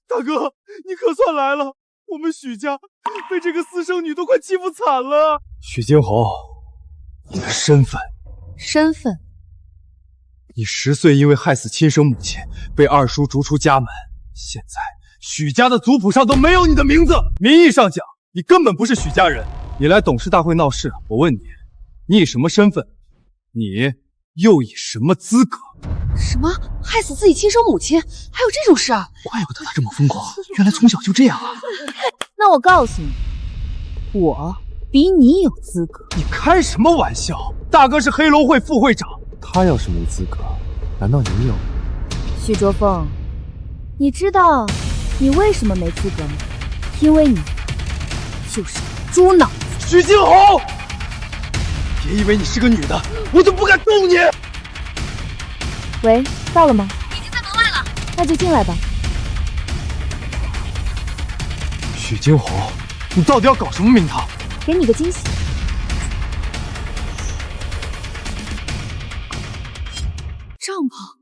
Speaker 10: 大哥，你可算來了！我們許家被這個私生女都快欺負慘了。許驚鴻，你的身份？
Speaker 3: 身份？
Speaker 10: 你10歲因為害死親生母親，被二叔逐出家門。現在許家的族譜上都沒有你的名字。名義上講，你根本不是許家人。你來董事大會鬧事，我問你，你以什麼身份？你又以什麼資格？
Speaker 8: 什麼？害死自己親生母親？還有這種事啊？
Speaker 11: 怪不得他這麼瘋狂，原來從小就這樣啊！
Speaker 3: 那我告訴你，我比你有資格。
Speaker 10: 你開什麼玩笑？大哥是黑龍會副會長，他要是沒資格，難道你有？
Speaker 3: 許卓峰，你知道你為什麼沒資格嗎？因為你就是豬腦子。
Speaker 10: 許驚鴻，別以為你是個女的，我就不敢動你。
Speaker 3: 喂，到了嗎？
Speaker 13: 已經在門外了。
Speaker 3: 那就進來吧。
Speaker 10: 許驚鴻，你到底要搞什麼名堂？
Speaker 3: 給你個驚喜。
Speaker 8: 帳篷，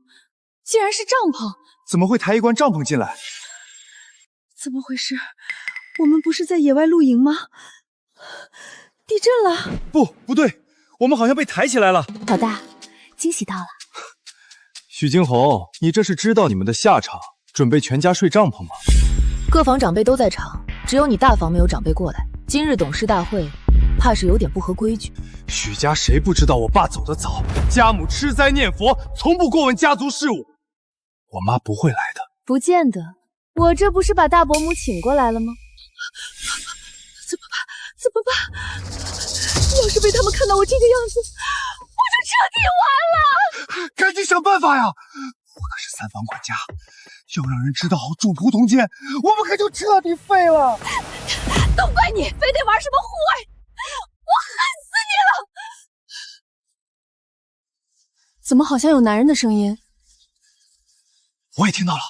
Speaker 8: 竟然是帳篷！
Speaker 10: 怎麼會抬一罐帳篷進來？
Speaker 8: 怎麼回事？我們不是在野外露營嗎？地震了！
Speaker 10: 不對，我們好像被抬起來了。
Speaker 3: 老大，驚喜到了。
Speaker 10: 許驚鴻，你這是知道你們的下場，準備全家睡帳篷嗎？
Speaker 17: 各房長輩都在場，只有你大房沒有長輩過來。今日董事大會，怕是有點不合規矩。
Speaker 10: 許家誰不知道我爸走得早，家母吃齋念佛，從不過問家族事務。我媽不會來的。
Speaker 3: 不見得，我這不是把大伯母請過來了嗎？
Speaker 8: 怎么办？怎么辦？要是被他们看到我這個樣子，我就徹底完了！
Speaker 10: 趕緊想辦法呀！我可是三房管家，要讓人知道住僕同間，我們可就徹底廢了。
Speaker 8: 都怪你，非得玩什麼護衛，我恨死你了！
Speaker 17: 怎麼好像有男人的聲音？
Speaker 10: 我也聽到了。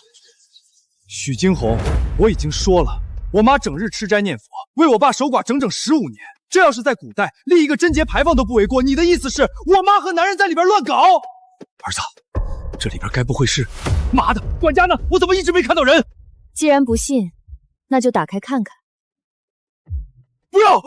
Speaker 10: 許驚鴻，我已經說了，我媽整日吃齋念佛，為我爸守寡整整15年。這要是在古代，立一個貞節牌坊都不為過。你的意思是我媽和男人在裡邊亂搞？兒子，這裡邊該不會是……媽的，管家呢？我怎麼一直沒看到人？
Speaker 3: 既然不信，那就打開看看。
Speaker 10: 不要！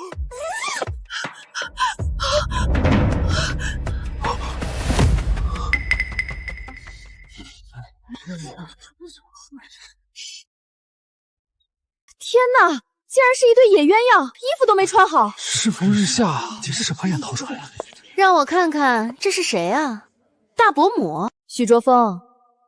Speaker 3: 天哪！竟然是一對野鸳鸯，衣服都沒穿好。
Speaker 10: 世風日下，這是什麼人逃出來了？
Speaker 6: 讓我看看，這是誰啊？大伯母。
Speaker 3: 許卓峰，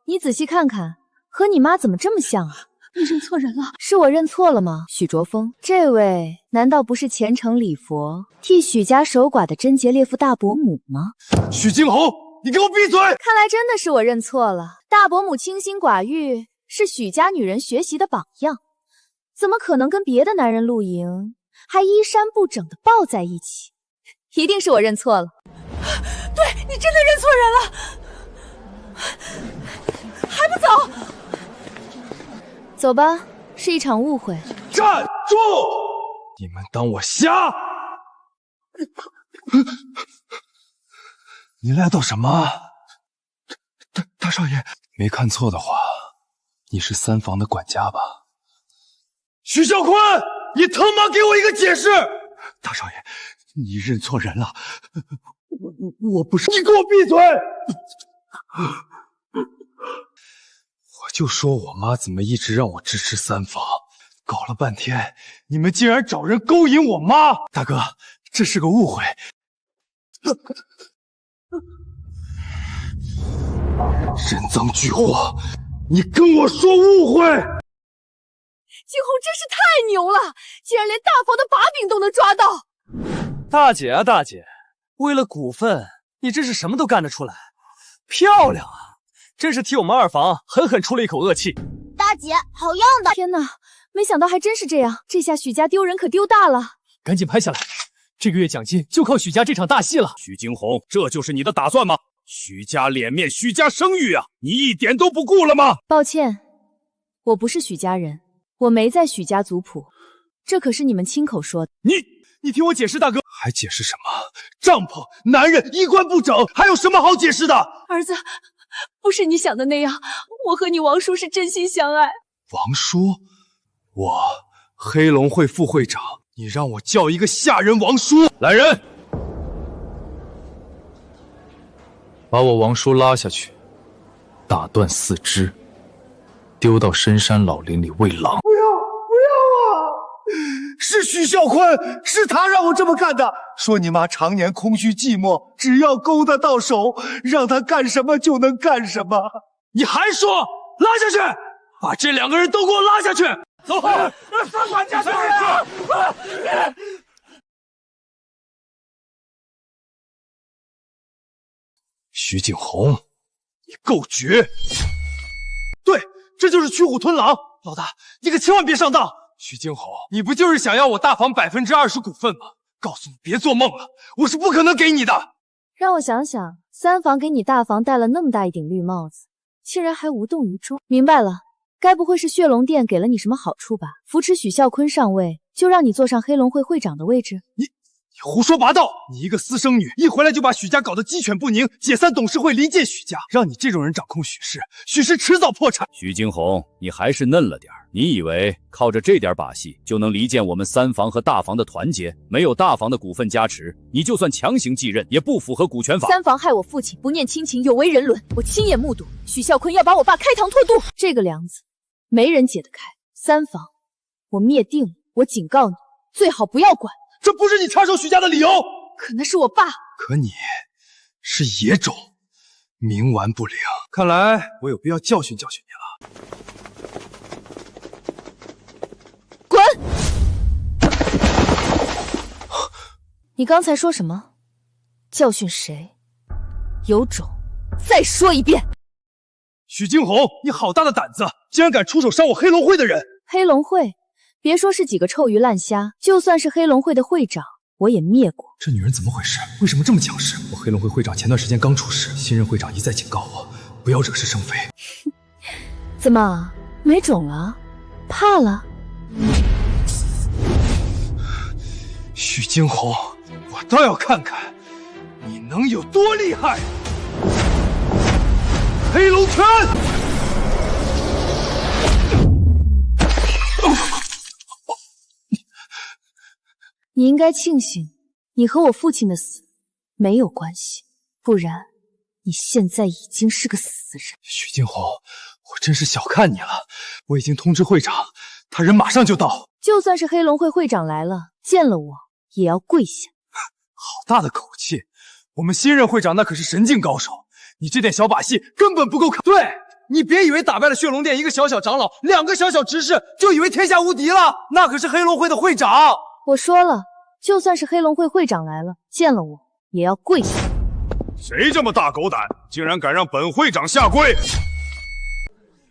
Speaker 3: 你仔細看看，和你媽怎麼這麼像啊？
Speaker 8: 你認錯人了。
Speaker 3: 是我認錯了嗎？許卓峰，這位難道不是虔誠禮佛、替許家守寡的貞節烈婦大伯母嗎？
Speaker 10: 許驚鴻，你給我閉嘴！
Speaker 3: 看來真的是我認錯了。大伯母清心寡欲，是許家女人學習的榜樣。怎麼可能跟別的男人露營，還衣衫不整的抱在一起？一定是我認錯了。
Speaker 8: 對，你真的認錯人了，還不走？
Speaker 3: 走吧，是一場誤會。
Speaker 10: 站住！你們當我瞎？你来到什么？大少爷，没看错的话，你是三房的管家吧？
Speaker 1: 徐啸坤，你他妈给我一个解释！
Speaker 10: 大少爷，你认错人了，我不是。
Speaker 1: 你给我闭嘴！
Speaker 10: 我就说我媽怎麼一直讓我支持三房，搞了半天，你們竟然找人勾引我媽！大哥，這是個誤會。人贓俱獲，你跟我說誤會！
Speaker 8: 景洪真是太牛了，竟然連大房的把柄都能抓到！
Speaker 11: 大姐啊，大姐，為了股份，你真是什麼都幹得出來，漂亮啊！真是替我們二房狠狠出了一口惡氣。
Speaker 6: 大姐，好樣的！
Speaker 3: 天哪，沒想到還真是這樣，這下許家丟人可丟大了。
Speaker 11: 趕緊拍下來，這個月獎金就靠許家這場大戲了。
Speaker 15: 許驚鴻，這就是你的打算嗎？許家臉面，許家聲譽啊，你一點都不顧了嗎？
Speaker 3: 抱歉，我不是許家人，我沒在許家族譜，這可是你們親口說的。
Speaker 11: 你聽我解釋，大哥。
Speaker 10: 還解釋什麼？帳篷、男人衣冠不整，還有什麼好解釋的？
Speaker 8: 兒子，不是你想的那樣，我和你王叔是真心相愛。
Speaker 10: 王叔，我黑龍會副會長，你讓我叫一個下人王叔？
Speaker 15: 來人，
Speaker 2: 把我王叔拉下去，打斷四肢，丟到深山老林裡餵狼。
Speaker 1: 不要啊！是許嘯坤，是他讓我這麼幹的。說你媽常年空虛寂寞，只要勾得到手，讓他幹什麼就能幹什麼。
Speaker 11: 你還說拉下去，把這兩個人都給我拉下去！走，
Speaker 1: 三管家去啊！
Speaker 10: 徐景洪，你夠絕！對，這就是騎虎吞狼。老大，你可千萬別上當。徐景洪，你不就是想要我大房20%股份嗎？告訴你別做夢了，我是不可能給你的。
Speaker 3: 讓我想想，三房給你大房戴了那麼大一頂綠帽子，竟然還無動於衷。明白了，該不會是血龍殿給了你什麼好處吧？扶持許嘯坤上位，就讓你坐上黑龍會會長的位置？
Speaker 10: 你胡說八道！你一個私生女，一回來就把許家搞得雞犬不寧，解散董事會，離間許家，讓你這種人掌控許氏，許氏遲早破產。
Speaker 15: 許驚鴻，你還是嫩了點兒。你以為靠着這點把戲就能離間我們三房和大房的團結？沒有大房的股份加持，你就算強行繼任，也不符合股權法。
Speaker 3: 三房害我父親，不念親情，有違人倫。我親眼目睹許嘯坤要把我爸開膛破肚，這個梁子沒人解得開。三房，我滅定了！我警告你，最好不要管。
Speaker 10: 這不是你插手許家的理由。
Speaker 3: 可那是我爸。
Speaker 10: 可你是野種，冥頑不靈。看來我有必要教訓教訓你了。
Speaker 3: 滾！你剛才說什麼？教訓誰？有種，再說一遍。
Speaker 10: 許驚鴻，你好大的膽子，竟然敢出手傷我黑龍會的人！
Speaker 3: 黑龍會？別說是幾個臭魚爛蝦，就算是黑龍會的會長，我也滅過。
Speaker 10: 這女人怎麼回事？為什麼這麼強勢？我黑龍會會長前段時間剛出事，新任會長一再警告我，不要惹是生非。
Speaker 3: 怎麼沒種了？怕了？
Speaker 10: 許驚鴻，我倒要看看你能有多厲害！黑龍拳！
Speaker 3: 你應該慶幸，你和我父親的死沒有關係，不然你現在已經是個死人。
Speaker 10: 許驚鴻，我真是小看你了。我已經通知會長，他人馬上就到。
Speaker 3: 就算是黑龍會會長來了，見了我也要跪下。
Speaker 10: 好大的口氣！我們新任會長那可是神境高手，你這點小把戲根本不夠看。對，你別以為打敗了血龍殿一個小小長老，兩個小小執事，就以為天下無敵了。那可是黑龍會的會長。
Speaker 3: 我說了，就算是黑龍會會長來了，見了我也要跪下。
Speaker 5: 誰這麼大狗膽，竟然敢讓本會長下跪？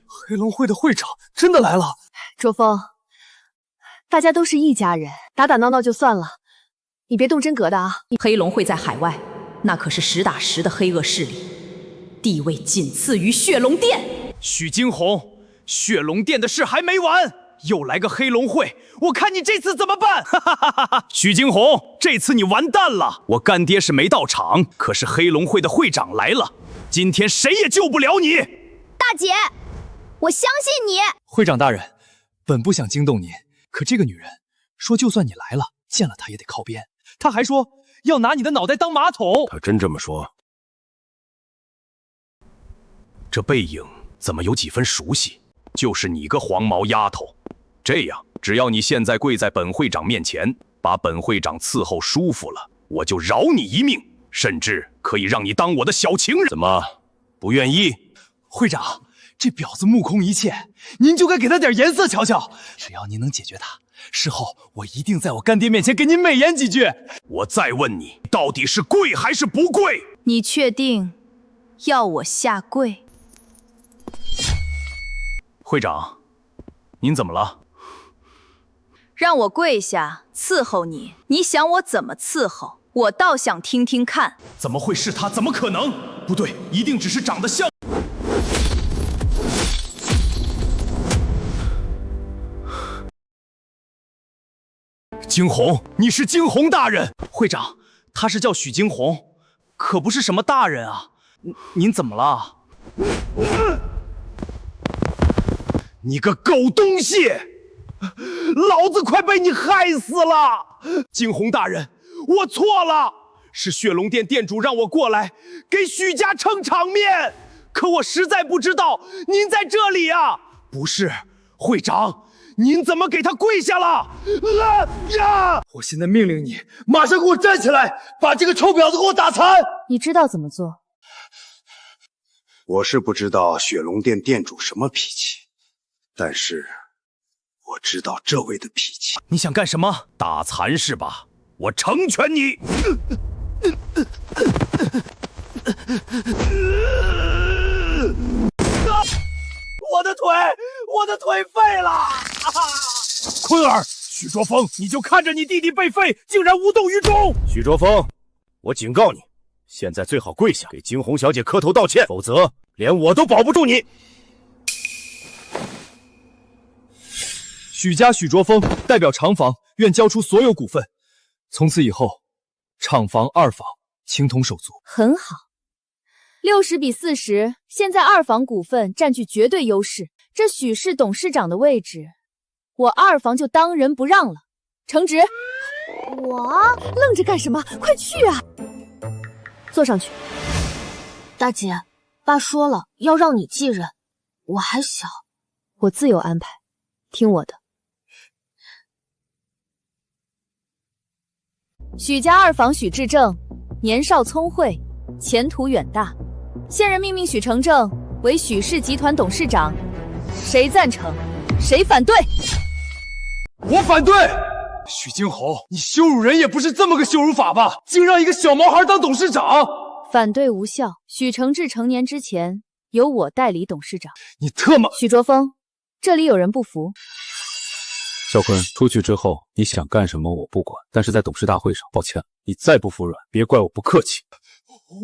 Speaker 11: 黑龍會的會長真的來了。
Speaker 8: 卓風，大家都是一家人，打打鬧鬧就算了，你別動真格的啊。
Speaker 14: 黑龍會在海外，那可是實打實的黑惡勢力，地位僅次於血龍殿。
Speaker 2: 許驚鴻，血龍殿的事還沒完，又來個黑龍會，我看你這次怎麼辦！哈哈哈哈！許驚鴻，
Speaker 5: 這次你完蛋了！我干爹是沒到場，可是黑龍會的會長來了，今天誰也救不了你。
Speaker 14: 大姐，我相信你。
Speaker 2: 會長大人，本不想驚動您，可這個女人說，就算你來了，見了她也得靠邊。她還說要拿你的腦袋當馬桶。
Speaker 16: 她真這麼說？
Speaker 5: 這背影怎麼有幾分熟悉？就是你個黃毛丫頭。這樣，只要你現在跪在本會長面前，把本會長伺候舒服了，我就饶你一命，甚至可以讓你当我的小情人。
Speaker 16: 怎麼，不願意？
Speaker 2: 会長，这婊子目空一切，您就该给她點顏色瞧瞧。只要您能解決她，事後我一定在我乾爹面前給您美言幾句。
Speaker 5: 我再問你，到底是跪還是不跪？
Speaker 14: 你確定要我下跪？
Speaker 5: 會長，您怎麼了？
Speaker 14: 讓我跪下伺候你，你想我怎麼伺候？我倒想聽聽看。
Speaker 5: 怎麼會是他？怎麼可能？不對，一定只是長得像。驚鴻，你是驚鴻大人。
Speaker 9: 會長，他是叫許驚鴻，可不是什麼大人啊。您怎麼了？
Speaker 5: 你個狗東西！老子快被你害死了！驚鴻大人，我錯了，是血龍殿店主讓我過來給許家撐場面，可我實在不知道您在這裡啊！不是，會長，您怎麼給他跪下了？
Speaker 10: 我現在命令你，馬上給我站起來，把這個臭婊子給我打殘！
Speaker 3: 你知道怎麼做？
Speaker 1: 我是不知道雪龍殿店主什麼脾氣，但是我知道這位的脾气。
Speaker 5: 你想幹什麼？打殘是吧？我成全你！
Speaker 9: 我的腿廢了！
Speaker 15: 坤兒，許卓峰，你就看着你弟弟被廢，竟然無動於衷！許卓峰，我警告你，現在最好跪下，給驚鴻小姐磕頭道歉，否則連我都保不住你。
Speaker 2: 許家許卓峰代表廠坊願交出所有股份，從此以後，廠房二坊情同手足。
Speaker 3: 很好，60比40，現在二坊股份佔據絕對優勢。這許氏董事長的位置，我二房就當仁不讓了。承職，
Speaker 6: 我
Speaker 3: 愣着幹什麼？快去啊！坐上去。
Speaker 6: 大姐，爸說了要讓你继任，我還小，
Speaker 3: 我自有安排，聽我的。許家二房許志正，年少聰慧，前途遠大。現任命許承正為許氏集團董事長。誰贊成？誰反對？
Speaker 10: 我反對！許驚鴻，你羞辱人也不是這麼個羞辱法吧？竟讓一個小毛孩當董事長！
Speaker 3: 反對無效。許承志成年之前，由我代理董事長。
Speaker 10: 你特麼……
Speaker 3: 許卓峰，這裡有人不服。
Speaker 15: 小坤，出去之後你想幹什麼我不管，但是在董事大會上，抱歉，你再不服軟，別怪我不客氣。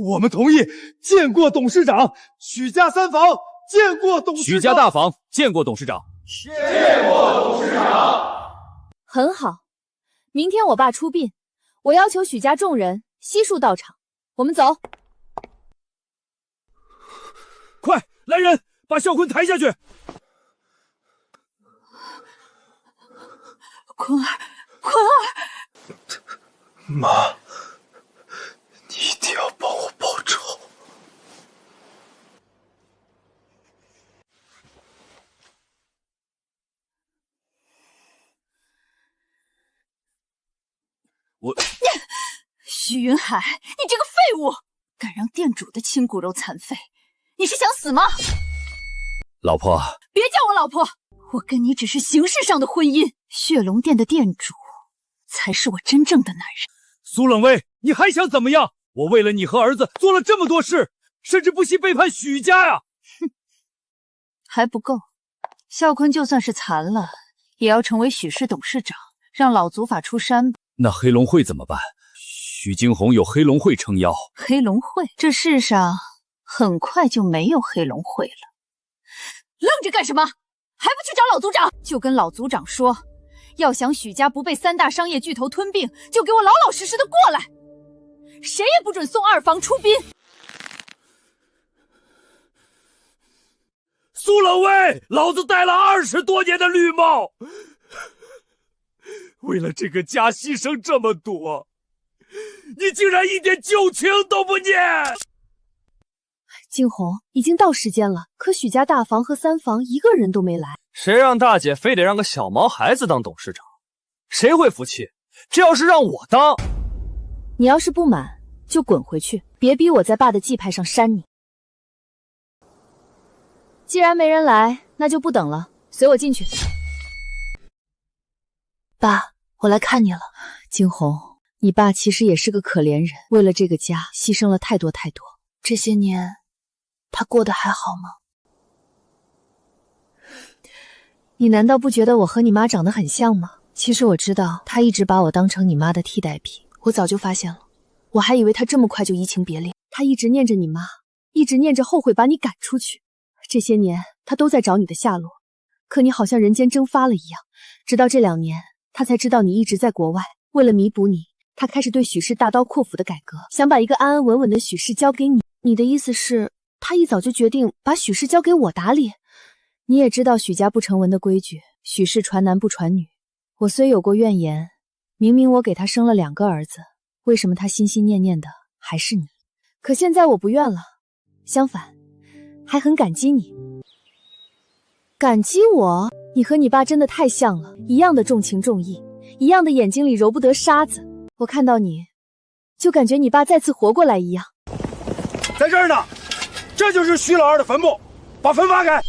Speaker 10: 我們同意見過董事長。許家三房見過董事長。
Speaker 15: 許家大房見過董事長。
Speaker 10: 見過董事長。
Speaker 3: 很好，明天我爸出殯，我要求許家眾人悉數到場。我們走。
Speaker 15: 快，來人，把孝坤抬下去。
Speaker 8: 坤兒，
Speaker 10: 媽，你一定要幫我報仇。
Speaker 8: 許雲海，你這個廢物，敢讓店主的親骨肉殘廢，你是想死嗎？
Speaker 15: 老婆，
Speaker 8: 別叫我老婆，我跟你只是形式上的婚姻，血龍店的店主才是我真正的男人。
Speaker 15: 蘇冷薇，你還想怎麼樣？我為了你和兒子做了這麼多事，甚至不惜背叛許家呀！
Speaker 8: 哼，還不夠，孝坤就算是殘了，也要成為許氏董事長，讓老祖法出山吧。
Speaker 15: 那黑龍會怎麼辦？許驚鴻有黑龍會撐腰。
Speaker 8: 黑龍會，這世上很快就沒有黑龍會了。愣着幹什麼？還不去找老族長？就跟老族長說，要想许家不被3大商业巨头吞并，就给我老老实实的过来，谁也不准送二房出兵。
Speaker 15: 苏冷威，老子戴了20多年的绿帽，为了这个家牺牲这么多，你竟然一点旧情都不念！
Speaker 3: 惊鸿，已经到时间了，可许家大房和3房一个人都没来。
Speaker 11: 谁让大姐非得让个小毛孩子当董事长？谁会服气？这要是让我当……
Speaker 3: 你要是不满，就滚回去，別逼我在爸的祭牌上扇你。既然沒人來，那就不等了，隨我進去。爸，我來看你了。驚鴻，你爸其實也是個可憐人，為了這個家犧牲了太多太多。這些年，他過得還好嗎？你難道不覺得我和你媽長得很像嗎？其實我知道，他一直把我當成你媽的替代品，我早就發現了。我還以為他這麼快就移情別戀，他一直念着你媽，一直念着後悔把你趕出去。這些年，他都在找你的下落，可你好像人間蒸發了一樣。直到這2年，他才知道你一直在國外。為了彌補你，他開始對許氏大刀闊斧的改革，想把一個安安穩穩的許氏交給你。你的意思是，他一早就決定把許氏交給我打理？你也知道許家不成文的規矩，許氏傳男不傳女。我雖有過怨言，明明我給他生了2個兒子，為什麼他心心念念的還是你？可現在我不怨了，相反，還很感激你。感激我？你和你爸真的太像了，一樣的重情重義，一樣的眼睛裡揉不得沙子。我看到你，就感覺你爸再次活過來一樣。
Speaker 1: 在這兒呢，這就是許老二的墳墓，把墳挖開。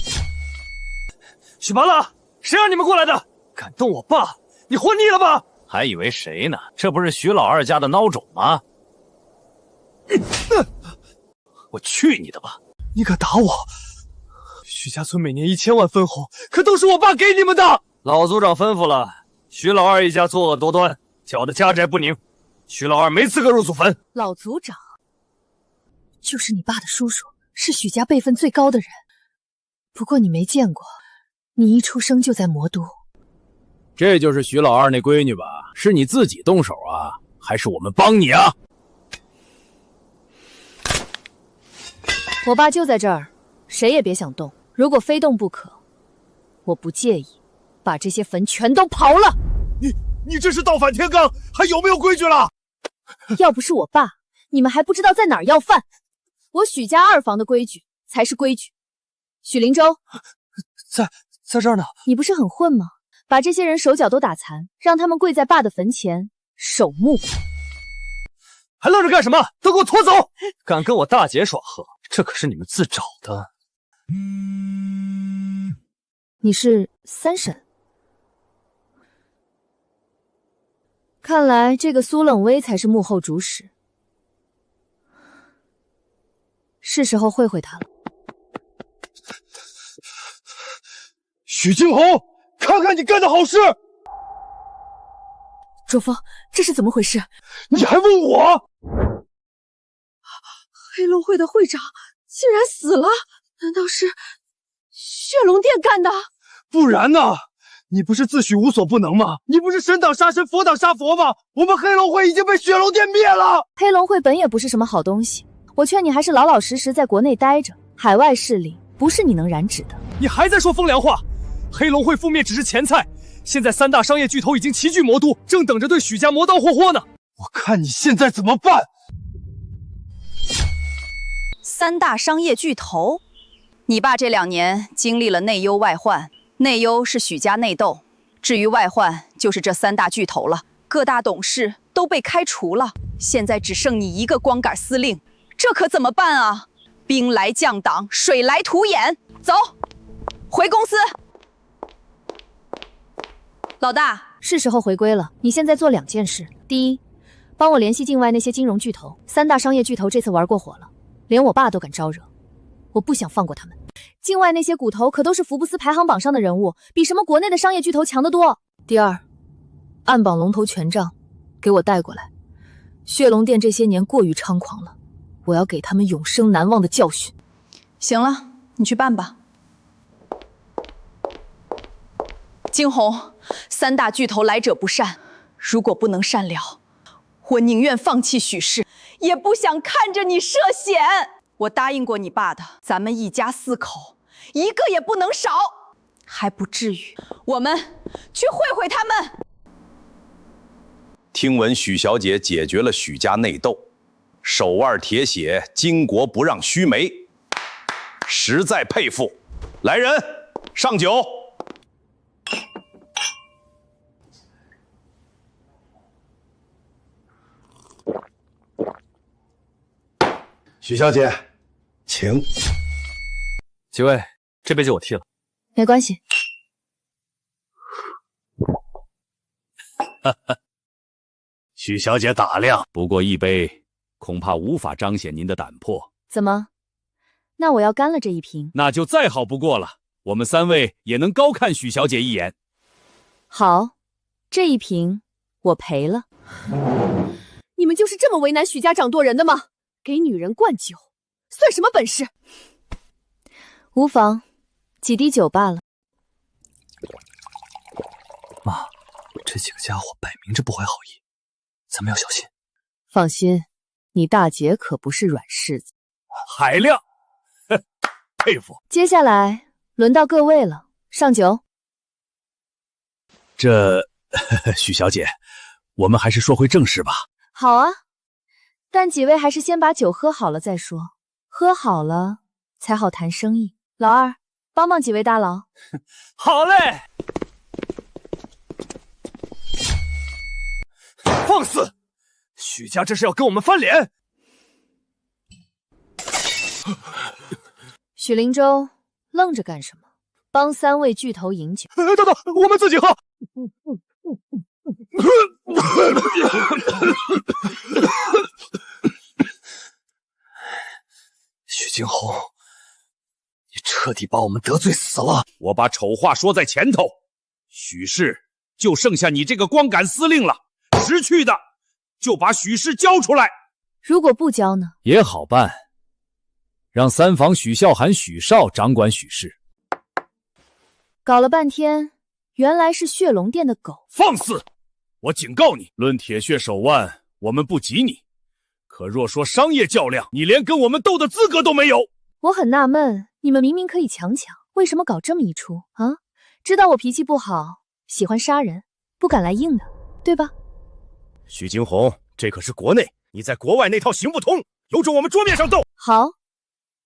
Speaker 11: 許拔了，誰讓你們過來的？敢動我爸，你活膩了吧？
Speaker 16: 還以為誰呢？這不是許老二家的孬種嗎？我去你的吧！
Speaker 11: 你敢打我？許家村每年1000萬分紅，可都是我爸給你們的。老族長吩咐了，許老二一家作惡多端，攪得家宅不寧，許老二沒資格入祖墳。
Speaker 3: 老族長就是你爸的叔叔，是許家輩分最高的人。不過你沒見過，你一出生就在魔都。
Speaker 15: 這就是許老二那閨女吧？是你自己動手啊，還是我們幫你啊？
Speaker 3: 我爸就在這兒，誰也別想動。如果非動不可，我不介意把這些墳全都刨了。
Speaker 1: 你這是倒反天罡，還有沒有規矩了？
Speaker 3: 要不是我爸，你們還不知道在哪兒要飯。我許家2房的規矩才是規矩。許靈州，
Speaker 11: 在這兒呢。
Speaker 3: 你不是很混嗎？把這些人手腳都打殘，讓他們跪在爸的墳前守墓。
Speaker 11: 還愣着幹什麼？都給我拖走！敢跟我大姐耍橫，這可是你們自找的。
Speaker 3: 你是三嬸？看來這個蘇冷威才是幕後主使，是時候會會他了。
Speaker 1: 許驚鴻，看看你幹的好事！
Speaker 8: 卓峰，這是怎麼回事？
Speaker 1: 你還問我？
Speaker 8: 黑龍會的會長竟然死了，難道是血龍殿幹的？
Speaker 1: 不然呢？你不是自詡無所不能嗎？你不是神擋殺神，佛擋殺佛嗎？我們黑龍會已經被血龍殿滅了。
Speaker 3: 黑龍會本也不是什麼好東西，我勸你還是老老實實在國內待着，海外勢力不是你能染指的。
Speaker 11: 你還在說風涼話？黑龍會覆滅只是前菜，現在3大商業巨頭已經齊聚魔都，正等着對許家磨刀霍霍呢。
Speaker 1: 我看你現在怎麼辦
Speaker 14: ？3大商業巨頭，你爸這2年經歷了內憂外患，內憂是許家內鬥，至於外患就是這3大巨頭了。各大董事都被開除了，現在只剩你一個光桿司令，這可怎麼辦啊？兵來將擋，水來土掩。走，回公司。老大，
Speaker 3: 是時候回歸了。你現在做2件事：第一，幫我聯繫境外那些金融巨頭，3大商業巨頭這次玩過火了，連我爸都敢招惹，我不想放過他們。境外那些股頭可都是福布斯排行榜上的人物，比什麼國內的商業巨頭強得多。第二，暗綁龍頭權杖，給我帶過來。血龍殿這些年過於猖狂了，我要給他們永生難忘的教訓。
Speaker 14: 行了，你去辦吧。驚鴻，三大巨頭來者不善，如果不能善了，我寧願放棄許氏，也不想看着你涉險。我答應過你爸的，咱們一家4口，一個也不能少，還不至於。我們去會會他們。
Speaker 5: 听聞許小姐解決了許家內鬥，手腕鐵血，巾幗不讓須眉，實在佩服。來人，上酒。
Speaker 1: 许小姐，请。
Speaker 2: 几位，这杯酒我替了。
Speaker 3: 没关系。
Speaker 16: 哈哈，许小姐打量，
Speaker 15: 不过一杯，恐怕无法彰顯您的膽魄。
Speaker 3: 怎麼？那我要乾了這一瓶。
Speaker 15: 那就再好不過了，我們3位也能高看許小姐一眼。
Speaker 3: 好，這一瓶我賠了。
Speaker 8: 你們就是這麼為難許家掌舵人的嗎？給女人灌酒，算什麼本事？
Speaker 3: 無妨，幾滴酒罷了。
Speaker 11: 媽，這幾個家伙擺明着不懷好意，咱們要小心。
Speaker 17: 放心，你大姐可不是軟柿子。
Speaker 16: 海量，佩服。
Speaker 3: 接下來輪到各位了，上酒。
Speaker 15: 許小姐，我們還是說回正事吧。
Speaker 3: 好啊，但幾位還是先把酒喝好了再說，喝好了才好談生意。老二，幫幫幾位大佬。
Speaker 11: 好嘞。放肆！許家這是要跟我們翻臉。
Speaker 3: 許靈州，愣着幹什麼？幫3位巨頭飲酒。
Speaker 11: 等等，我們自己喝。許驚鴻，你徹底把我們得罪死了。
Speaker 15: 我把醜話說在前頭，許氏就剩下你這個光桿司令了，識趣的就把許氏交出來。
Speaker 3: 如果不交呢？
Speaker 15: 也好辦，讓3房許孝涵、許少掌管許氏。
Speaker 3: 搞了半天，原來是血龍殿的狗。
Speaker 15: 放肆！我警告你，論鐵血手腕，我們不及你。可若說商業較量，你連跟我們鬥的資格都沒有。
Speaker 3: 我很納悶，你們明明可以強，為什麼搞這麼一出啊？知道我脾氣不好，喜歡殺人，不敢來硬的，對吧？
Speaker 5: 許驚鴻，這可是國內，你在國外那套行不通，有種我們桌面上鬥。
Speaker 3: 好，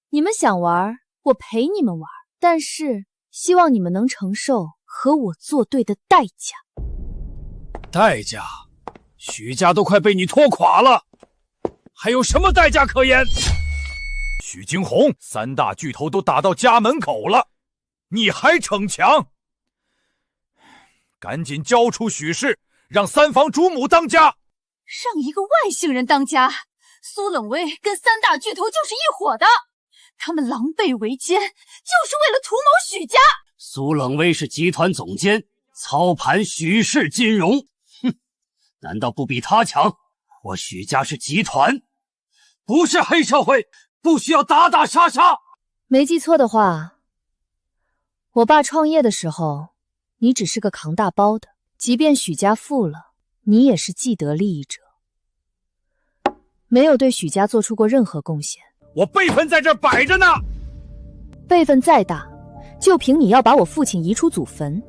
Speaker 3: 你們想玩，我陪你們玩，但是希望你們能承受和我作對的代價。
Speaker 15: 代價？許家都快被你拖垮了，還有什麼代價可言？許驚鴻，3大巨頭都打到家門口了，你還逞強？趕緊交出許氏，讓3房主母當家。
Speaker 8: 讓一個外姓人當家，蘇冷威跟3大巨頭就是一夥的，他們狼狽為奸，就是為了圖謀許家。
Speaker 18: 蘇冷威是集團總監，操盤許氏金融，哼，難道不比他強？我許家是集團，不是黑社會，不需要打打殺殺。
Speaker 3: 沒記錯的話，我爸創業的時候，你只是個扛大包的，即便許家富了，你也是既得利益者，沒有對許家做出過任何貢獻。
Speaker 15: 我輩分在這擺着呢，
Speaker 3: 輩分再大，就憑你要把我父親移出祖墳，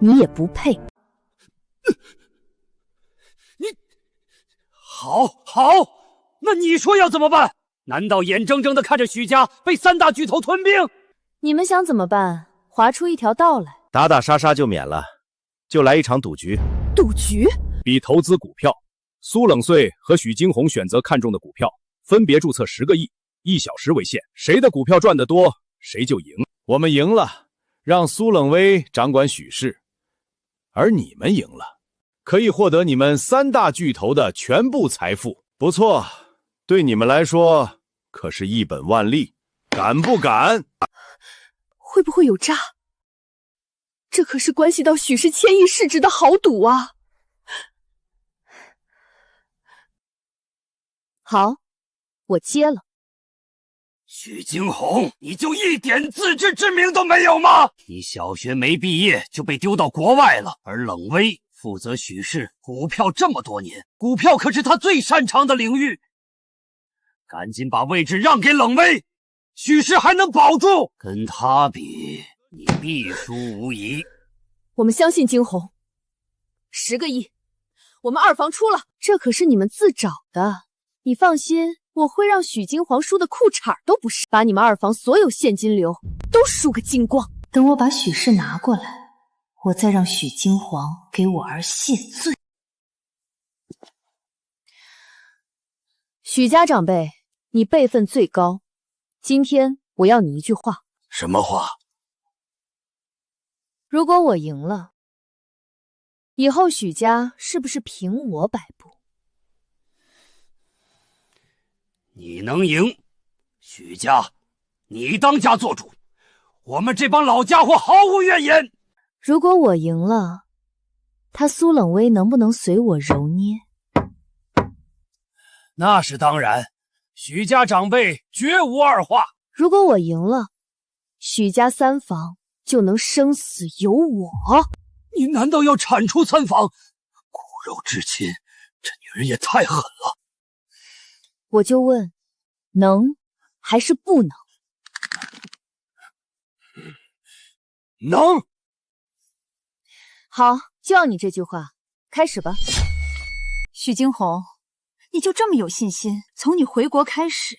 Speaker 3: 你也不配。
Speaker 18: 你好，那你說要怎麼辦？難道眼睜睜的看着許家被3大巨頭吞併？
Speaker 3: 你們想怎麼辦？劃出一條道來，
Speaker 5: 打打殺殺就免了，就來一場賭局。
Speaker 8: 賭局？
Speaker 15: 比投資股票，蘇冷穗和許驚鴻選擇看中的股票，分別注冊10個億，1小時為限，誰的股票賺得多，誰就贏。我們贏了，讓蘇冷威掌管許氏，而你們贏了，可以獲得你們3大巨頭的全部財富。不錯，對你們來說可是一本萬利，敢不敢？
Speaker 8: 會不會有詐？這可是關係到許氏千億市值的豪賭啊！
Speaker 3: 好，我接了。
Speaker 18: 许驚鴻，你就一點自知之明都沒有嗎？你小學沒畢業就被丟到國外了，而冷威負責許氏股票這麼多年，股票可是他最擅長的領域。趕緊把位置讓給冷威，許氏還能保住。跟他比，你必輸無疑。
Speaker 8: 我們相信驚鴻，10個億，我們二房出了。
Speaker 3: 這可是你們自找的，你放心，我會讓許金黃輸的褲衩都不是，把你們二房所有現金流都輸個精光。
Speaker 17: 等我把許氏拿過來，我再讓許金黃給我兒謝罪。
Speaker 3: 許家長輩，你辈分最高，今天我要你一句話。
Speaker 18: 什麼話？
Speaker 3: 如果我贏了，以後許家是不是憑我擺布？
Speaker 18: 你能贏，許家，你當家做主，我們這幫老家伙毫無怨言。
Speaker 3: 如果我贏了，他蘇冷威能不能隨我揉捏？
Speaker 18: 那是當然，許家長輩絕無二話。
Speaker 3: 如果我贏了，許家3房就能生死由我。
Speaker 18: 你難道要铲除3房？骨肉至親，這女人也太狠了。
Speaker 3: 我就問，能還是不能？
Speaker 18: 能。
Speaker 3: 好，就要你這句話，開始吧。
Speaker 8: 許驚鴻，你就這麼有信心？從你回國開始，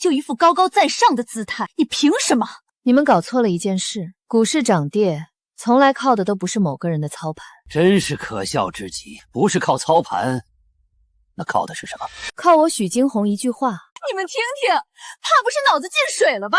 Speaker 8: 就一副高高在上的姿態，你憑什麼？
Speaker 3: 你們搞錯了一件事，股市漲跌從來靠的都不是某個人的操盤。
Speaker 18: 真是可笑之極，不是靠操盤，那靠的是什麼？
Speaker 3: 靠我許驚鴻一句話。
Speaker 8: 你們聽聽，怕不是腦子進水了吧？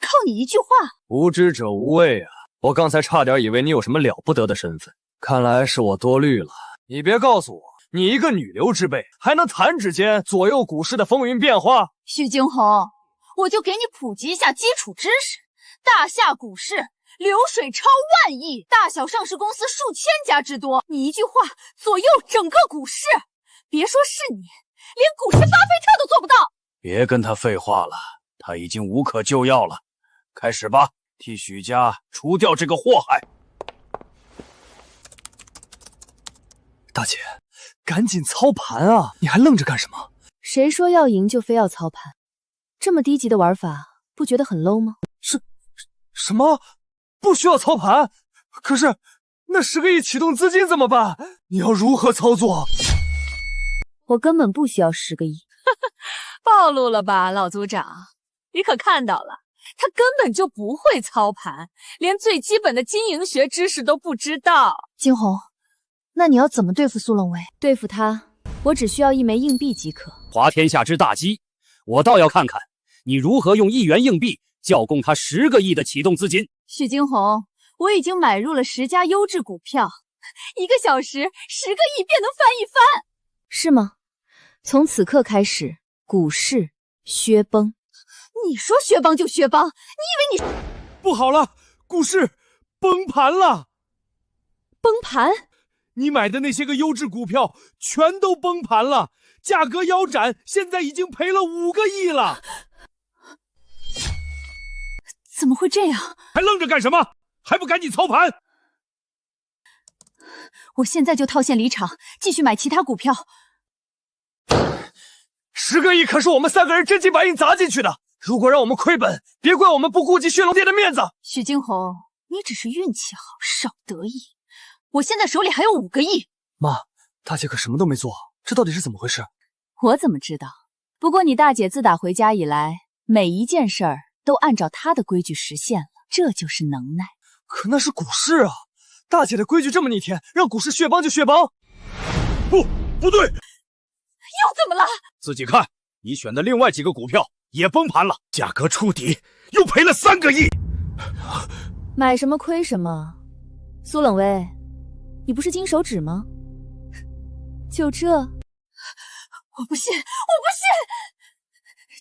Speaker 8: 靠你一句話。
Speaker 11: 无知者無畏啊！我剛才差點以為你有什麼了不得的身份，看來是我多慮了。你別告訴我，你一個女流之輩，還能彈指間左右股市的風雲變化？
Speaker 8: 許驚鴻，我就給你普及一下基礎知識。大夏股市流水超萬億，大小上市公司數千家之多，你一句話左右整個股市，別說是你，連股市巴菲特都做不到。
Speaker 15: 別跟他廢話了，他已經無可救藥了。開始吧，替許家除掉這個禍害。
Speaker 11: 大姐，趕緊操盤啊！你還愣着幹什麼？
Speaker 3: 誰說要贏就非要操盤？這麼低級的玩法，不覺得很 low 嗎？
Speaker 11: 什麼？不需要操盤？可是那10個億啟動資金怎麼辦？你要如何操作？
Speaker 3: 我根本不需要10個億。
Speaker 8: 暴露了吧，老組長？你可看到了，他根本就不會操盤，連最基本的經營學知識都不知道。
Speaker 3: 驚鴻，那你要怎麼對付蘇冷威？對付他，我只需要1枚硬幣即可。
Speaker 15: 滑天下之大稽，我倒要看看你如何用1元硬幣叫供他10個億的啟動資金。
Speaker 8: 許驚鴻，我已經買入了10家優質股票，1個小時10個億便能翻一番。
Speaker 3: 是嗎？從此刻開始，股市薛崩。
Speaker 8: 你說薛崩就薛崩，你以為你……
Speaker 11: 不好了，股市崩盤了！
Speaker 3: 崩盤？
Speaker 11: 你買的那些個優質股票全都崩盤了，價格腰斬，現在已經賠了5個億了。
Speaker 8: 怎麼會這樣？
Speaker 11: 還愣着幹什麼？還不趕緊操盤！
Speaker 8: 我現在就套現離場，繼續買其他股票。
Speaker 11: 10個億可是我們3個人真金白銀砸進去的，如果讓我們虧本，別怪我們不顧及血龍殿的面子。
Speaker 8: 許驚鴻，你只是運氣好，少得意。我現在手裡還有5個億。
Speaker 11: 媽，大姐可什麼都沒做，這到底是怎麼回事？
Speaker 3: 我怎麼知道？不過你大姐自打回家以來，每一件事兒都按照她的規矩實現了，這就是能耐。
Speaker 11: 可那是股市啊，大姐的規矩這麼逆天，讓股市血崩就血崩。不對，
Speaker 8: 又怎麼了？
Speaker 15: 自己看，你選的另外幾個股票也崩盤了，價格觸底，又賠了3個億。
Speaker 3: 買什麼虧什麼？蘇冷威，你不是金手指嗎？就這？
Speaker 8: 我不信，我不信！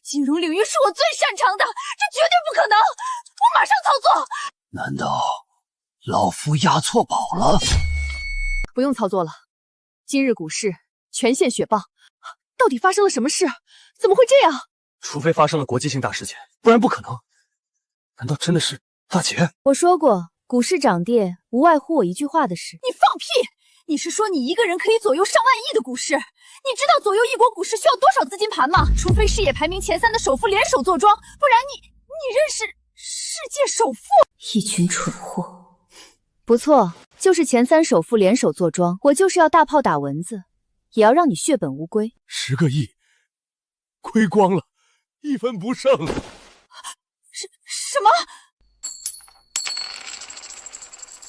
Speaker 8: 金融領域是我最擅長的，這絕對不可能！我馬上操作。
Speaker 18: 難道老夫押錯寶了？
Speaker 8: 不用操作了，今日股市全線雪崩，到底發生了什麼事？怎麼會這樣？
Speaker 11: 除非发生了国際性大事件，不然不可能。难道真的是大姐？
Speaker 3: 我說過，股市漲跌无外乎我一句話的事。
Speaker 8: 你放屁！你是說你一个人可以左右上万亿的股市？你知道左右一国股市需要多少资金盘吗？除非事业排名前3的首富联手坐莊，不然你認識世界首富？
Speaker 3: 一群蠢貨。不錯，就是前3首富聯手坐莊，我就是要大炮打蚊子，也要讓你血本無歸。
Speaker 16: 10個億，虧光了，1分不剩。
Speaker 8: 什麼？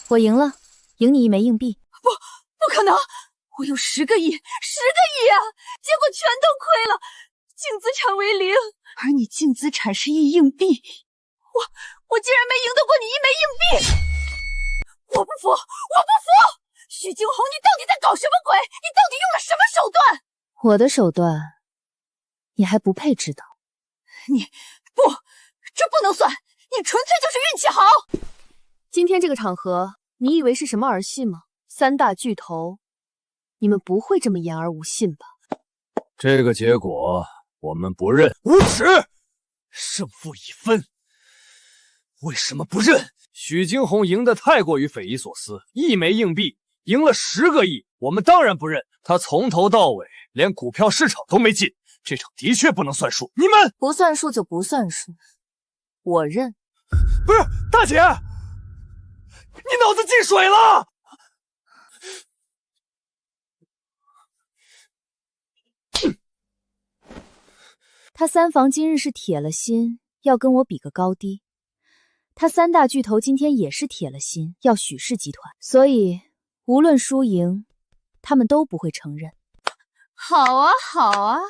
Speaker 3: 我贏了，贏你1枚硬幣。
Speaker 8: 不可能！我有10個億，10個億啊！結果全都虧了，淨資產為0，而你淨資產是1硬幣，我竟然沒贏得過你1枚硬幣！我不服！我不服！許驚鴻，你到底在搞什麼鬼？你到底用了什麼手段？
Speaker 3: 我的手段，你還不配知道。
Speaker 8: 不，這不能算，你純粹就是運氣好。
Speaker 3: 今天這個場合，你以為是什麼兒戲嗎？3大巨頭，你們不會這麼言而無信吧？
Speaker 16: 這個結果我們不認。
Speaker 11: 無恥！勝負已分，為什麼不認？許驚鴻贏得太過於匪夷所思，1枚硬幣贏了10個億，我們當然不認。他從頭到尾連股票市場都沒進，這場的確不能算數。你們
Speaker 3: 不算數就不算數，我認。
Speaker 11: 不是，大姐，你腦子進水了！
Speaker 3: 他3房今日是鐵了心要跟我比個高低，他3大巨頭今天也是鐵了心要許氏集團，所以無論輸贏，他們都不會承認。
Speaker 8: 好啊，好啊，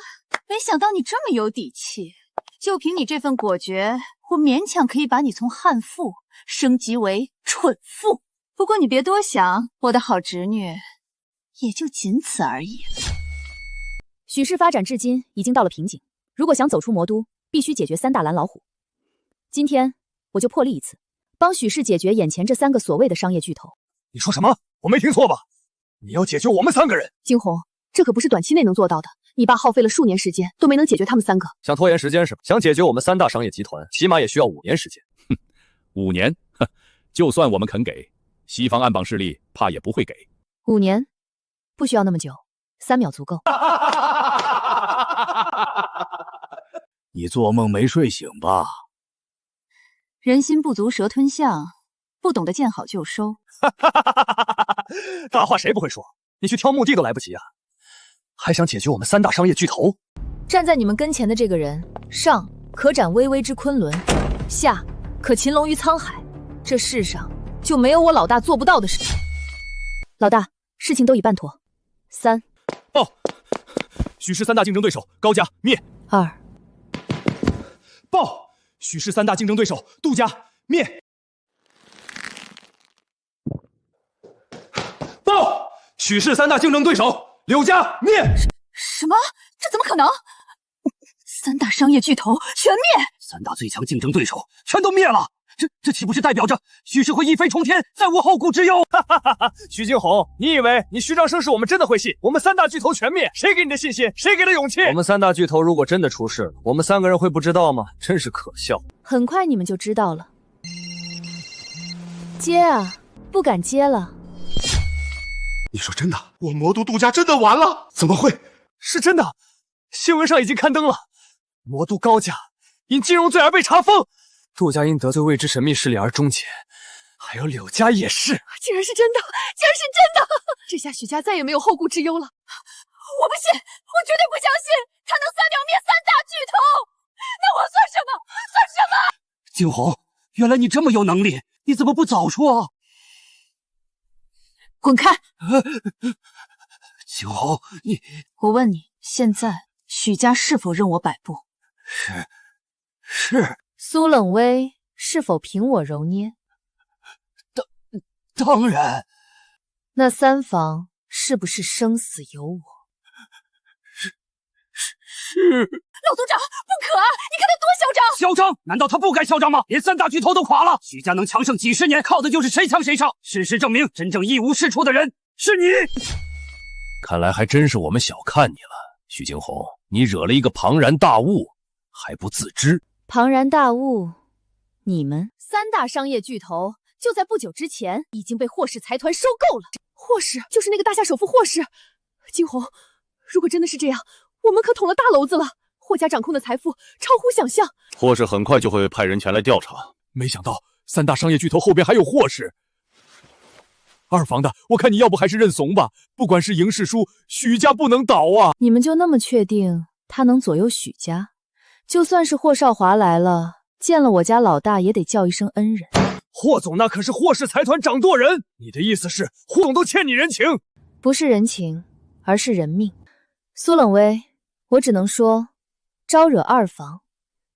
Speaker 8: 沒想到你這麼有底氣，就憑你這份果決，我勉強可以把你從悍婦升級為蠢婦。不過你別多想，我的好侄女，也就僅此而已。
Speaker 3: 許氏發展至今已經到了瓶頸，如果想走出魔都，必須解決3大藍老虎。今天我就破例一次，幫許氏解決眼前這3個所謂的商業巨頭。
Speaker 11: 你說什麼？我沒聽錯吧？你要解決我們3個人？
Speaker 3: 驚鴻，這可不是短期內能做到的。你爸耗費了數年時間都沒能解決他們3個。
Speaker 2: 想拖延時間是吧？想解決我們3大商業集團，起碼也需要5年時間。
Speaker 15: 哼，5年？哼，就算我們肯給，西方暗綁勢力怕也不會給。
Speaker 3: 5年？不需要那麼久，3秒足夠。
Speaker 15: 你做夢沒睡醒吧？
Speaker 8: 人心不足蛇吞象，不懂得見好就收。
Speaker 11: 大話誰不會說？你去挑墓地都來不及啊！還想解決我們3大商業巨頭？
Speaker 3: 站在你們跟前的這個人，上可展巍巍之昆崙，下可擒龍於滄海。這世上就沒有我老大做不到的事。老大，事情都已辦妥。3
Speaker 2: 報，許氏3大競爭對手高家滅。
Speaker 3: 2
Speaker 2: 報，許氏3大競爭對手杜家滅。報，許氏3大競爭對手柳家滅。
Speaker 8: 什麼？這怎麼可能？3大商業巨頭全滅
Speaker 18: ，3大最強競爭對手全都滅了。這豈不是代表着許氏會一飛沖天，再無後顧之憂？
Speaker 11: 許驚鴻，你以為你虛張聲勢，我們真的會信？我們3大巨頭全滅，誰給你的信心？誰給的勇氣？我們3大巨頭如果真的出事了，我們3個人會不知道嗎？真是可笑。
Speaker 3: 很快你們就知道了。接啊，不敢接了。
Speaker 1: 你說真的？我魔都杜家真的完了？怎麼會？
Speaker 11: 是真的，新聞上已經刊登了。魔都高家因金融罪而被查封。杜家因得罪未知神秘勢力而終結，還有柳家也是。
Speaker 8: 竟然是真的，竟然是真的！這下許家再也沒有後顧之憂了。我不信，我絕對不相信他能3秒滅3大巨頭。那我算什麼？算什麼？
Speaker 18: 驚鴻，原來你這麼有能力，你怎麼不早說？
Speaker 8: 滾開！
Speaker 18: 驚鴻，你……
Speaker 8: 我問你，現在許家是否認我擺布？
Speaker 18: 是。
Speaker 3: 蘇冷威是否憑我揉捏？
Speaker 18: 當然。
Speaker 3: 那3房是不是生死由我？
Speaker 18: 是。
Speaker 8: 老族長，不可啊！你看他多囂張！
Speaker 18: 囂張？難道他不該囂張嗎？連3大巨頭都垮了，許家能強盛幾十年，靠的就是誰強誰上。事實證明，真正一無是處的人是你。
Speaker 15: 看來還真是我們小看你了，許驚鴻，你惹了一個龐然大物，還不自知。
Speaker 3: 龐然大物，你們
Speaker 8: 3大商业巨头就在不久之前已经被霍氏财团收购了。霍氏就是那个大夏首富霍氏。惊鸿，如果真的是这样，我们可捅了大娄子了。霍家掌控的财富超乎想象。
Speaker 16: 霍氏很快就会派人前来調查。
Speaker 2: 沒想到3大商業巨頭後邊還有霍氏。二房的，我看你要不還是認慫吧。不管是贏是輸，許家不能倒啊！
Speaker 3: 你們就那麼確定他能左右許家？就算是霍少華來了，見了我家老大也得叫一聲恩人。
Speaker 11: 霍總那可是霍氏財團掌舵人，你的意思是霍總都欠你人情？
Speaker 3: 不是人情，而是人命。蘇冷薇，我只能說，招惹二房，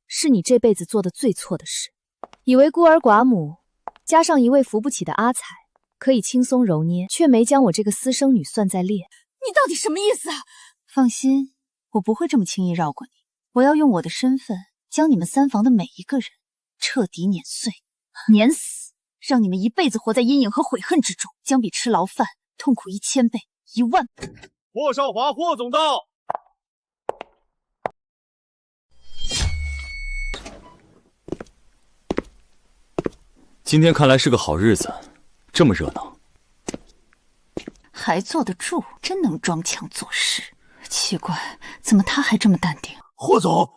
Speaker 3: 是你這輩子做的最錯的事。以為孤兒寡母，加上一位扶不起的阿彩，可以輕鬆揉捏，卻沒將我這個私生女算在列。
Speaker 8: 你到底什麼意思啊？
Speaker 17: 放心，我不會這麼輕易繞過你。我要用我的身份，將你們3房的每一個人徹底碾碎、碾死，讓你們一輩子活在陰影和悔恨之中，將比吃牢飯痛苦1000倍、10000倍。
Speaker 16: 霍少華，霍總到。
Speaker 2: 今天看來是個好日子，這麼熱鬧，
Speaker 17: 還坐得住，真能裝腔作勢。奇怪，怎麼他還這麼淡定？
Speaker 11: 霍總，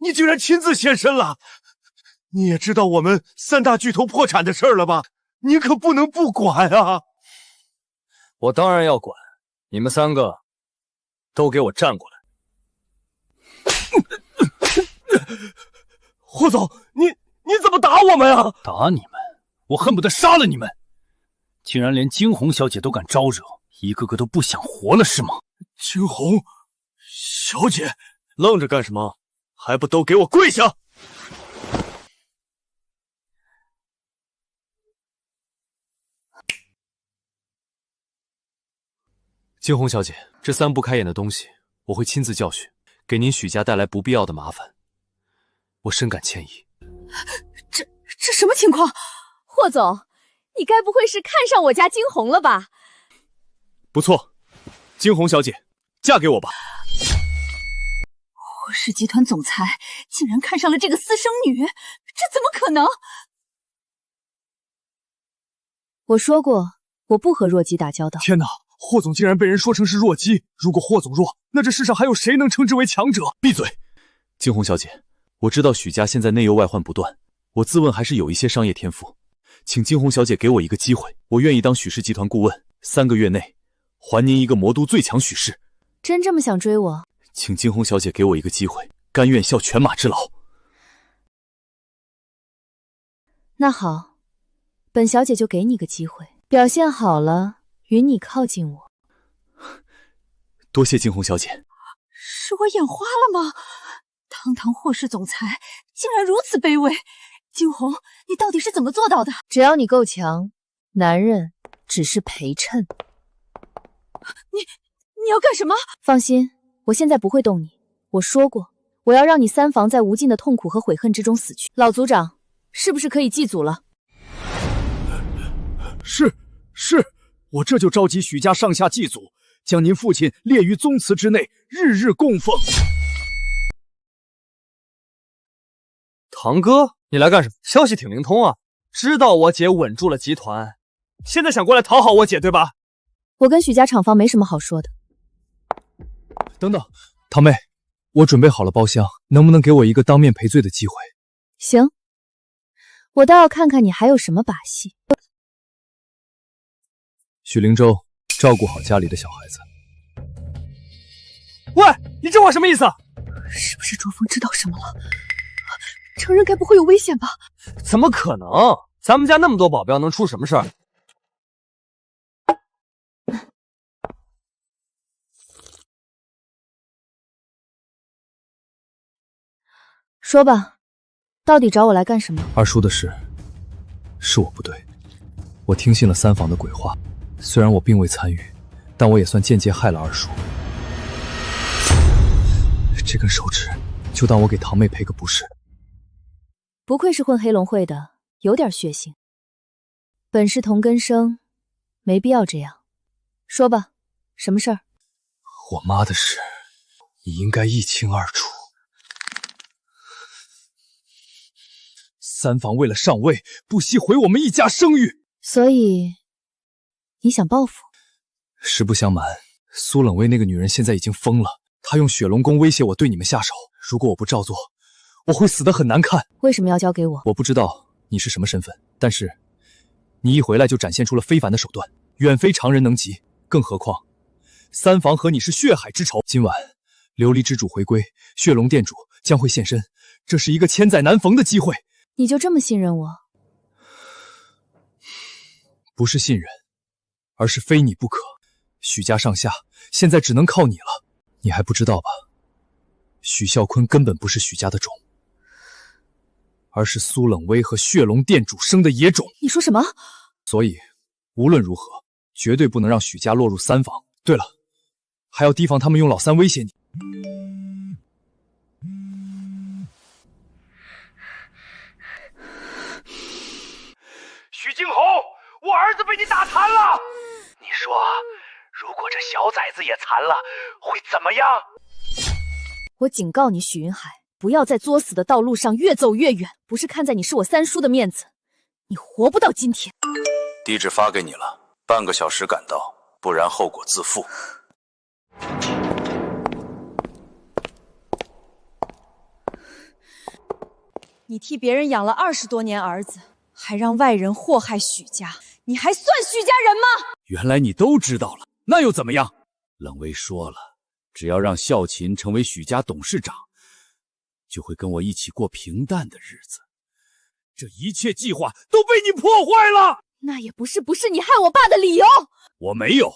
Speaker 11: 你居然親自現身了！你也知道我們3大巨頭破產的事兒了吧？你可不能不管啊！
Speaker 9: 我當然要管，你們3個都給我站過來！
Speaker 11: 霍總，你怎麼打我們啊？
Speaker 15: 打你們？我恨不得殺了你們！竟然連驚鴻小姐都敢招惹，一個個都不想活了是嗎？
Speaker 11: 驚鴻小姐，愣着幹什麼？還不都給我跪下！
Speaker 2: 驚鴻小姐，這3不開眼的東西，我會親自教訓，給您許家帶來不必要的麻煩，我深感歉意。
Speaker 8: 這什麼情況？霍總，你該不會是看上我家驚鴻了吧？
Speaker 2: 不錯，驚鴻小姐，嫁給我吧。
Speaker 17: 霍氏集團總裁竟然看上了這個私生女，這怎麼可能？
Speaker 3: 我說過，我不和弱雞打交道。
Speaker 11: 天哪，霍總竟然被人說成是弱雞！如果霍總弱，那這世上還有誰能稱之為強者？
Speaker 2: 閉嘴！驚鴻小姐，我知道許家現在內憂外患不斷，我自問還是有一些商業天賦，請驚鴻小姐給我一個機會，我願意當許氏集團顧問，3個月內還您一個魔都最強許氏。
Speaker 3: 真這麼想追我？
Speaker 2: 請驚鴻小姐給我一個機會，甘願效犬馬之勞。
Speaker 3: 那好，本小姐就給你個機會，表現好了，允你靠近我。
Speaker 2: 多謝驚鴻小姐。
Speaker 17: 是我眼花了嗎？堂堂霍氏總裁竟然如此卑微，驚鴻，你到底是怎麼做到的？
Speaker 3: 只要你夠強，男人只是陪襯。
Speaker 8: 你要幹什麼？
Speaker 3: 放心，我現在不會動你。我說過，我要讓你3房在無盡的痛苦和悔恨之中死去。老組長，是不是可以祭祖了？
Speaker 11: 是，我這就召集許家上下祭祖，將您父親列於宗祠之內，日日供奉。
Speaker 9: 堂哥，你來幹什麼？消息挺靈通啊，知道我姐穩住了集團，現在想過來討好我姐，對吧？
Speaker 3: 我跟許家廠房沒什麼好說的。
Speaker 2: 等等，堂妹，我準備好了包廂，能不能給我一個當面賠罪的機會？
Speaker 3: 行，我倒要看看你還有什麼把戲。
Speaker 2: 許靈州，照顧好家裡的小孩子。
Speaker 11: 喂，你這話什麼意思？
Speaker 8: 是不是卓峰知道什麼了？承認該不會有危險吧？
Speaker 9: 怎麼可能？咱們家那麼多保鏢，能出什麼事兒？
Speaker 3: 說吧，到底找我來幹什麼？
Speaker 2: 二叔的事，是我不對，我聽信了3房的鬼話，雖然我並未參與，但我也算間接害了二叔。這根手指，就當我給堂妹賠個不是。
Speaker 3: 不愧是混黑龍會的，有點血性。本是同根生，沒必要這樣。說吧，什麼事兒？
Speaker 2: 我媽的事，你應該一清二楚。三房为了上位，不惜毁我们一家声誉。
Speaker 3: 所以，你想报复？
Speaker 2: 實不相瞞，蘇冷薇那個女人現在已經瘋了，她用雪龍宮威脅我對你們下手。如果我不照做，我會死得很難看。
Speaker 3: 為什麼要交給我？
Speaker 2: 我不知道你是什麼身份，但是你一回來就展現出了非凡的手段，遠非常人能及。更何況，三房和你是血海之仇。今晚琉璃之主回歸，血龍殿主將會現身，這是一個千載難逢的機會。
Speaker 3: 你就這麼信任我？
Speaker 2: 不是信任，而是非你不可。許家上下現在只能靠你了，你還不知道吧？許孝坤根本不是許家的種，而是蘇冷薇和血龍殿主生的野種。
Speaker 3: 你說什麼？
Speaker 2: 所以無論如何，絕對不能讓許家落入三房。對了，還要提防他們用老三威脅你。
Speaker 1: 許驚鴻，我兒子被你打殘了。你說，如果這小崽子也殘了，會怎麼樣？
Speaker 3: 我警告你，許雲海，不要在作死的道路上越走越遠。不是看在你是我三叔的面子，你活不到今天。
Speaker 5: 地址發給你了，半個小時趕到，不然後果自負。
Speaker 8: 你替別人養了20多年兒子，還讓外人禍害許家，你還算許家人嗎？
Speaker 15: 原來你都知道了，那又怎麼樣？冷薇說了，只要讓孝勤成為許家董事長，就會跟我一起過平淡的日子。這一切計劃都被你破壞了。
Speaker 3: 那也不是你害我爸的理由。
Speaker 15: 我沒有，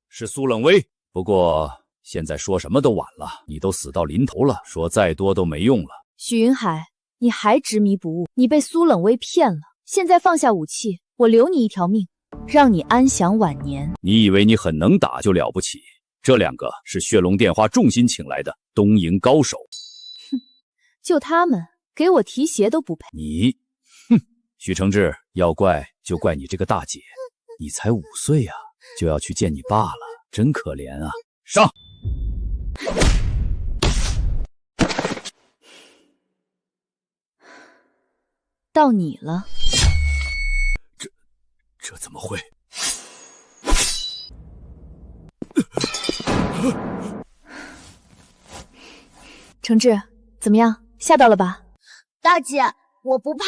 Speaker 15: 是蘇冷薇。不過現在說什麼都晚了，你都死到臨頭了，說再多都沒用了。
Speaker 3: 許雲海，你還執迷不悟，你被蘇冷薇騙了。現在放下武器，我留你一條命，讓你安享晚年。
Speaker 15: 你以為你很能打就了不起？這兩個是血龍殿花重金請來的東瀛高手。
Speaker 3: 哼，就他們給我提鞋都不配。
Speaker 15: 你，許承志，要怪就怪你這個大姐，你才5歲啊，就要去見你爸了，真可憐啊！上！
Speaker 3: 到你了。
Speaker 15: 這怎麼會？
Speaker 3: 承志，怎麼樣？嚇到了吧？
Speaker 6: 大姐，我不怕。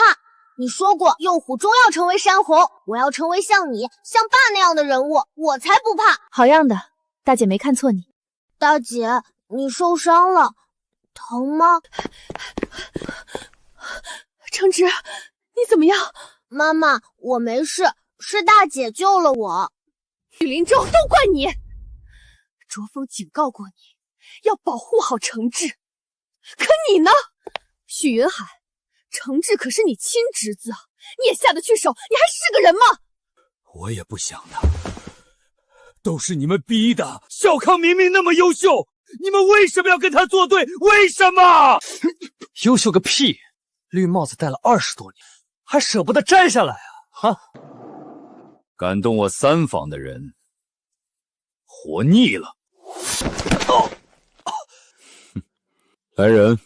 Speaker 6: 你說過，幼虎終要成為山洪，我要成為像你、像爸那樣的人物，我才不怕。
Speaker 3: 好樣的，大姐沒看錯你。
Speaker 6: 大姐，你受傷了，疼嗎？
Speaker 8: 承志，你怎麼樣？
Speaker 6: 媽媽，我沒事，是大姐救了我。
Speaker 8: 許林州，都怪你！卓峰警告過你，要保護好承志，可你呢？許雲海，承志可是你親侄子，你也下得去手？你還是個人嗎？
Speaker 15: 我也不想的，都是你們逼的。小康明明那麼優秀，你們為什麼要跟他作對？為什麼？
Speaker 11: 優秀個屁！綠帽子戴了20多年，還捨不得摘下來啊！哈！
Speaker 15: 感動我三房的人，活膩了。
Speaker 5: 來人，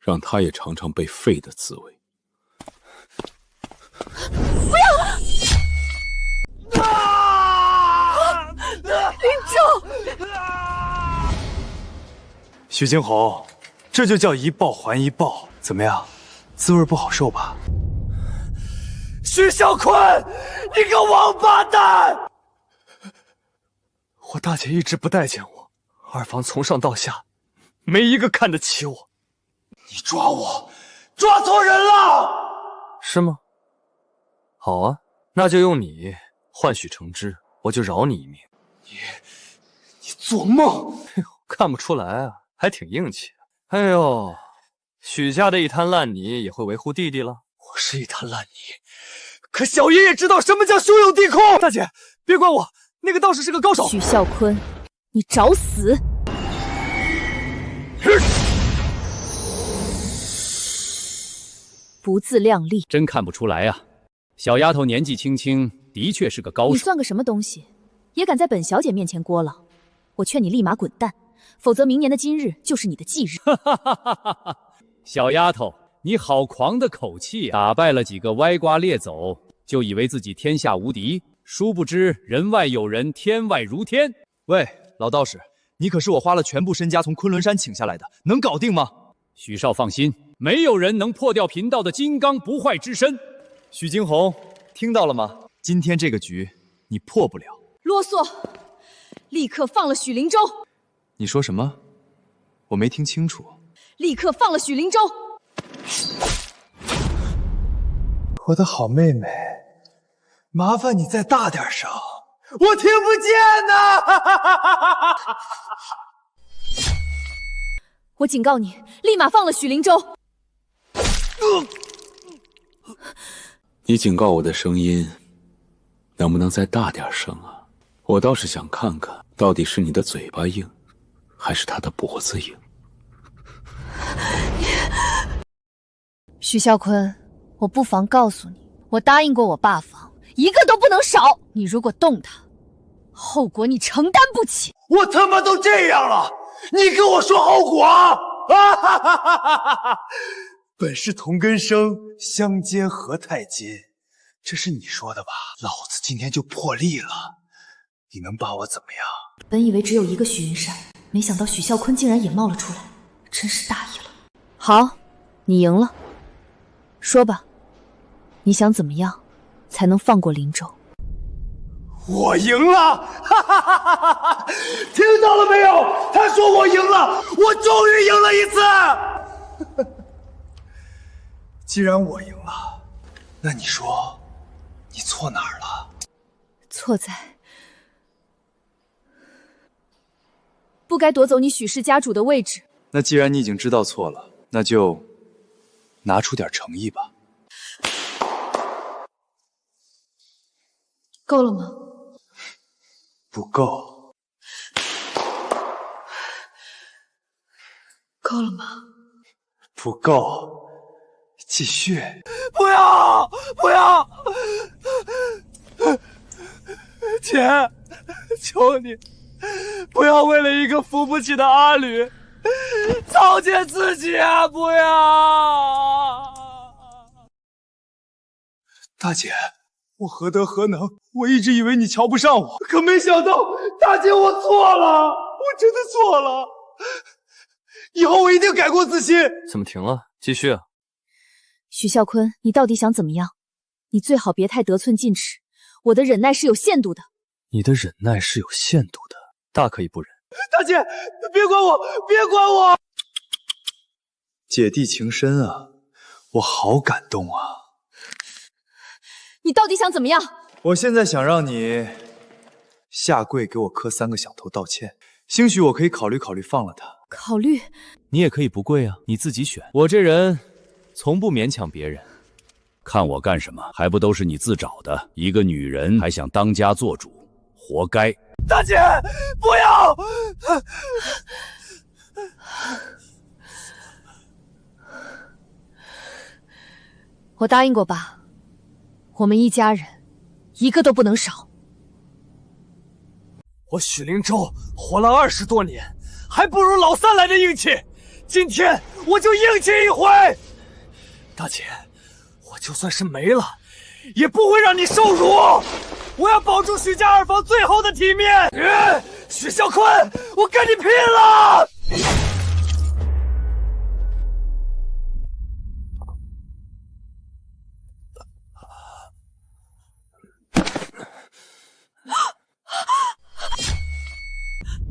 Speaker 5: 讓他也嘗嘗被廢的滋味。
Speaker 8: 不要！林州！
Speaker 10: 許驚鴻，這就叫一報還一報，怎麼樣？滋味不好受吧？許孝坤，你個王八蛋！
Speaker 11: 我大姐一直不待見我，二房從上到下，沒一個看得起我。
Speaker 10: 你抓我，抓錯人了！
Speaker 11: 是嗎？好啊，那就用你換許承之，我就饒你一命。
Speaker 10: 你做夢！
Speaker 11: 看不出來啊，還挺硬氣。哎呦，許家的一灘爛泥也會維護弟弟了？
Speaker 10: 我是一灘爛泥，可小爺也知道什麼叫兄友弟恭。
Speaker 11: 大姐，別管我，那個道士是個高手。
Speaker 3: 許孝坤，你找死！不自量力，
Speaker 15: 真看不出來啊！小丫頭年紀輕輕，的確是個高手。
Speaker 3: 你算個什麼東西，也敢在本小姐面前郭老？我勸你立馬滾蛋，否則明年的今日就是你的忌日。
Speaker 15: 小丫頭，你好狂的口气啊！打败了几个歪瓜裂走，就以为自己天下无敌，殊不知人外有人，天外如天。
Speaker 2: 喂，老道士，你可是我花了全部身家从昆仑山请下来的，能搞定吗？
Speaker 15: 许少放心，没有人能破掉贫道的金刚不坏之身。
Speaker 2: 许惊鸿，听到了吗？今天这个局你破不了。
Speaker 8: 啰嗦！立刻放了许灵州！
Speaker 2: 你说什么？我没听清楚。
Speaker 8: 立刻放了许灵州！
Speaker 10: 我的好妹妹，麻烦你再大点声，我听不见呐！
Speaker 8: 我警告你，立马放了许灵州！
Speaker 19: 你警告我的声音，能不能再大点声啊？我倒是想看看，到底是你的嘴巴硬，还是他的脖子硬。
Speaker 3: 许啸坤，我不妨告訴你，我答應過我爸房，一個都不能少。你如果動他，後果你承擔不起。
Speaker 10: 我他媽都這樣了，你跟我說後果啊！本是同根生，相煎何太急，這是你說的吧？老子今天就破例了，你能把我怎麼樣？
Speaker 3: 本以為只有一個許雲山，沒想到許嘯坤竟然也冒了出來，真是大意了。好，你贏了，說吧，你想怎麼樣才能放過靈州？
Speaker 10: 我贏了！聽到了沒有？他說我贏了，我終於贏了一次！既然我贏了，那你說你錯哪兒了？
Speaker 8: 錯在不該奪走你許氏家主的位置。
Speaker 2: 那既然你已經知道錯了，那就拿出點誠意吧。
Speaker 8: 夠了嗎？
Speaker 10: 不夠。
Speaker 8: 夠了嗎？
Speaker 10: 不夠。繼續。
Speaker 11: 不要！不要！姐，求你，不要為了一個扶不起的阿呂操踐自己啊！不要！
Speaker 10: 大姐，我何德何能？我一直以為你瞧不上我，可沒想到，大姐，我錯了，我真的錯了。以後我一定改過自新。
Speaker 2: 怎麼停了？繼續啊！
Speaker 8: 許嘯坤，你到底想怎麼樣？你最好別太得寸進尺，我的忍耐是有限度的。
Speaker 2: 你的忍耐是有限度的，大可以不忍。
Speaker 11: 大姐，別管我，別管我！
Speaker 10: 姐弟情深啊，我好感動啊。
Speaker 8: 你到底想怎麼樣？
Speaker 10: 我現在想讓你下跪給我磕3個響頭道歉，興許我可以考慮考慮放了他。
Speaker 8: 考慮？
Speaker 2: 你也可以不跪啊，你自己選。我這人從不勉強別人。
Speaker 15: 看我幹什麼？還不都是你自找的？一個女人還想當家做主，活該！
Speaker 11: 大姐，不要！
Speaker 8: 我答應過爸，我們一家人一個都不能少。
Speaker 11: 我許靈州活了20多年，還不如老三來的硬氣。今天我就硬氣一回。大姐，我就算是沒了，也不會讓你受辱。我要保住許家2房最後的體面。許嘯坤，我跟你拼了！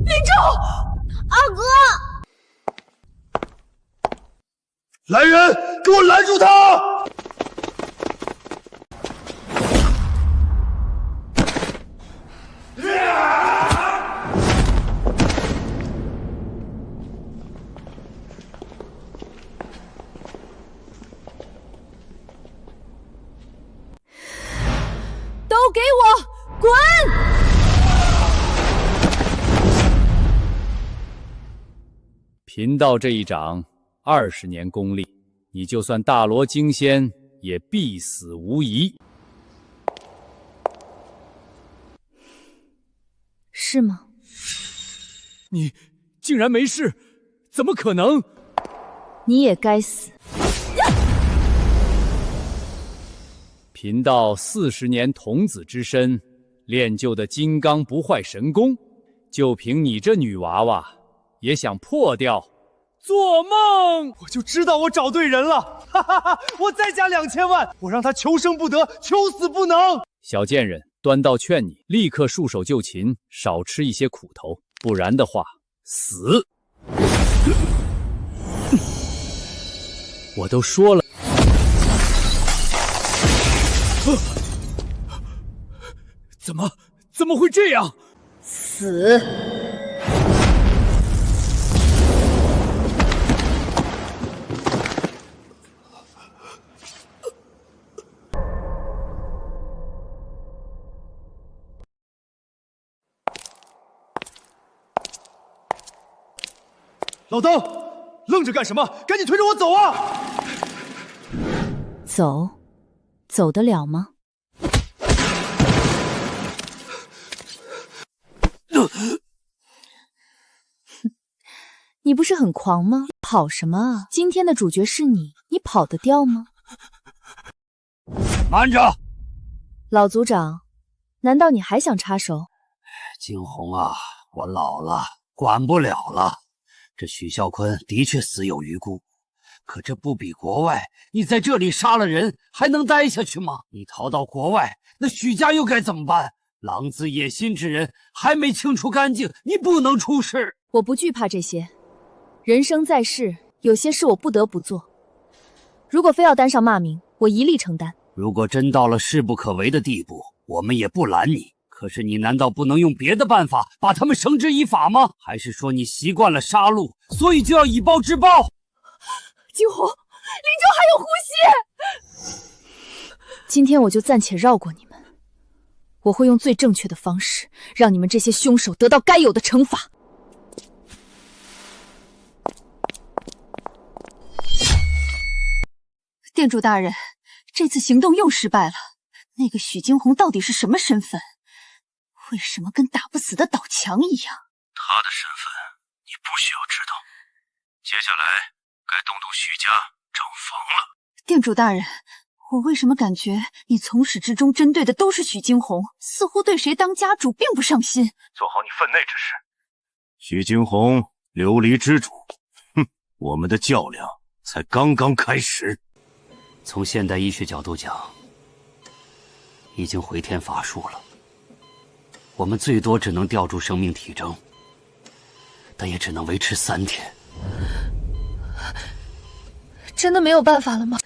Speaker 8: 靈州，
Speaker 6: 二哥，
Speaker 10: 來人，給我攔住他！
Speaker 8: 都給我滾！
Speaker 15: 貧道這一掌20年功力，你就算大羅金仙也必死無疑。
Speaker 8: 是嗎？
Speaker 15: 你竟然沒事？怎麼可能？
Speaker 8: 你也該死！
Speaker 15: 貧道40年童子之身，練就的金刚不壞神功，就憑你這女娃娃，也想破掉？做夢！
Speaker 11: 我就知道我找对人了，哈哈哈！我再加2000万，我讓他求生不得，求死不能。
Speaker 15: 小贱人，端道劝你立刻束手就擒，少吃一些苦头，不然的话，死！我都说了。怎么会这样？
Speaker 3: 死！
Speaker 11: 老登，愣着干什么？赶紧推着我走啊！
Speaker 3: 走得了吗？你不是很狂吗？跑什么啊？今天的主角是你，你跑得掉吗？
Speaker 18: 慢着！
Speaker 3: 老族长，难道你还想插手？
Speaker 18: 惊鸿啊，我老了，管不了了。这许啸坤的確死有餘辜，可這不比國外，你在這裡殺了人，還能待下去嗎？你逃到國外，那許家又該怎麼辦？狼子野心之人還沒清除乾淨，你不能出事。
Speaker 3: 我不懼怕這些，人生在世，有些事我不得不做。如果非要擔上罵名，我一力承擔。
Speaker 18: 如果真到了勢不可為的地步，我們也不攔你。可是你難道不能用別的辦法把他們繩之以法嗎？還是說你習慣了殺戮，所以就要以暴制暴？
Speaker 8: 驚鴻，林州還有呼吸。
Speaker 3: 今天我就暫且繞過你們，我會用最正確的方式，讓你們這些兇手得到該有的懲罰。
Speaker 17: 店主大人，這次行動又失敗了。那個許驚鴻到底是什麼身份？為什麼跟打不死的島強一樣？
Speaker 16: 他的身份你不需要知道。接下來該動動許家賬房了。
Speaker 17: 店主大人，我為什麼感覺你從始至終針對的都是許驚鴻，似乎對誰當家主並不上心？
Speaker 16: 做好你分內之事。許驚鴻，琉璃之主，哼，我們的較量才剛剛開始。
Speaker 18: 從現代醫學角度講，已經回天乏術了。我們最多只能吊住生命體徵，但也只能維持3天。
Speaker 8: 真的沒有辦法了嗎？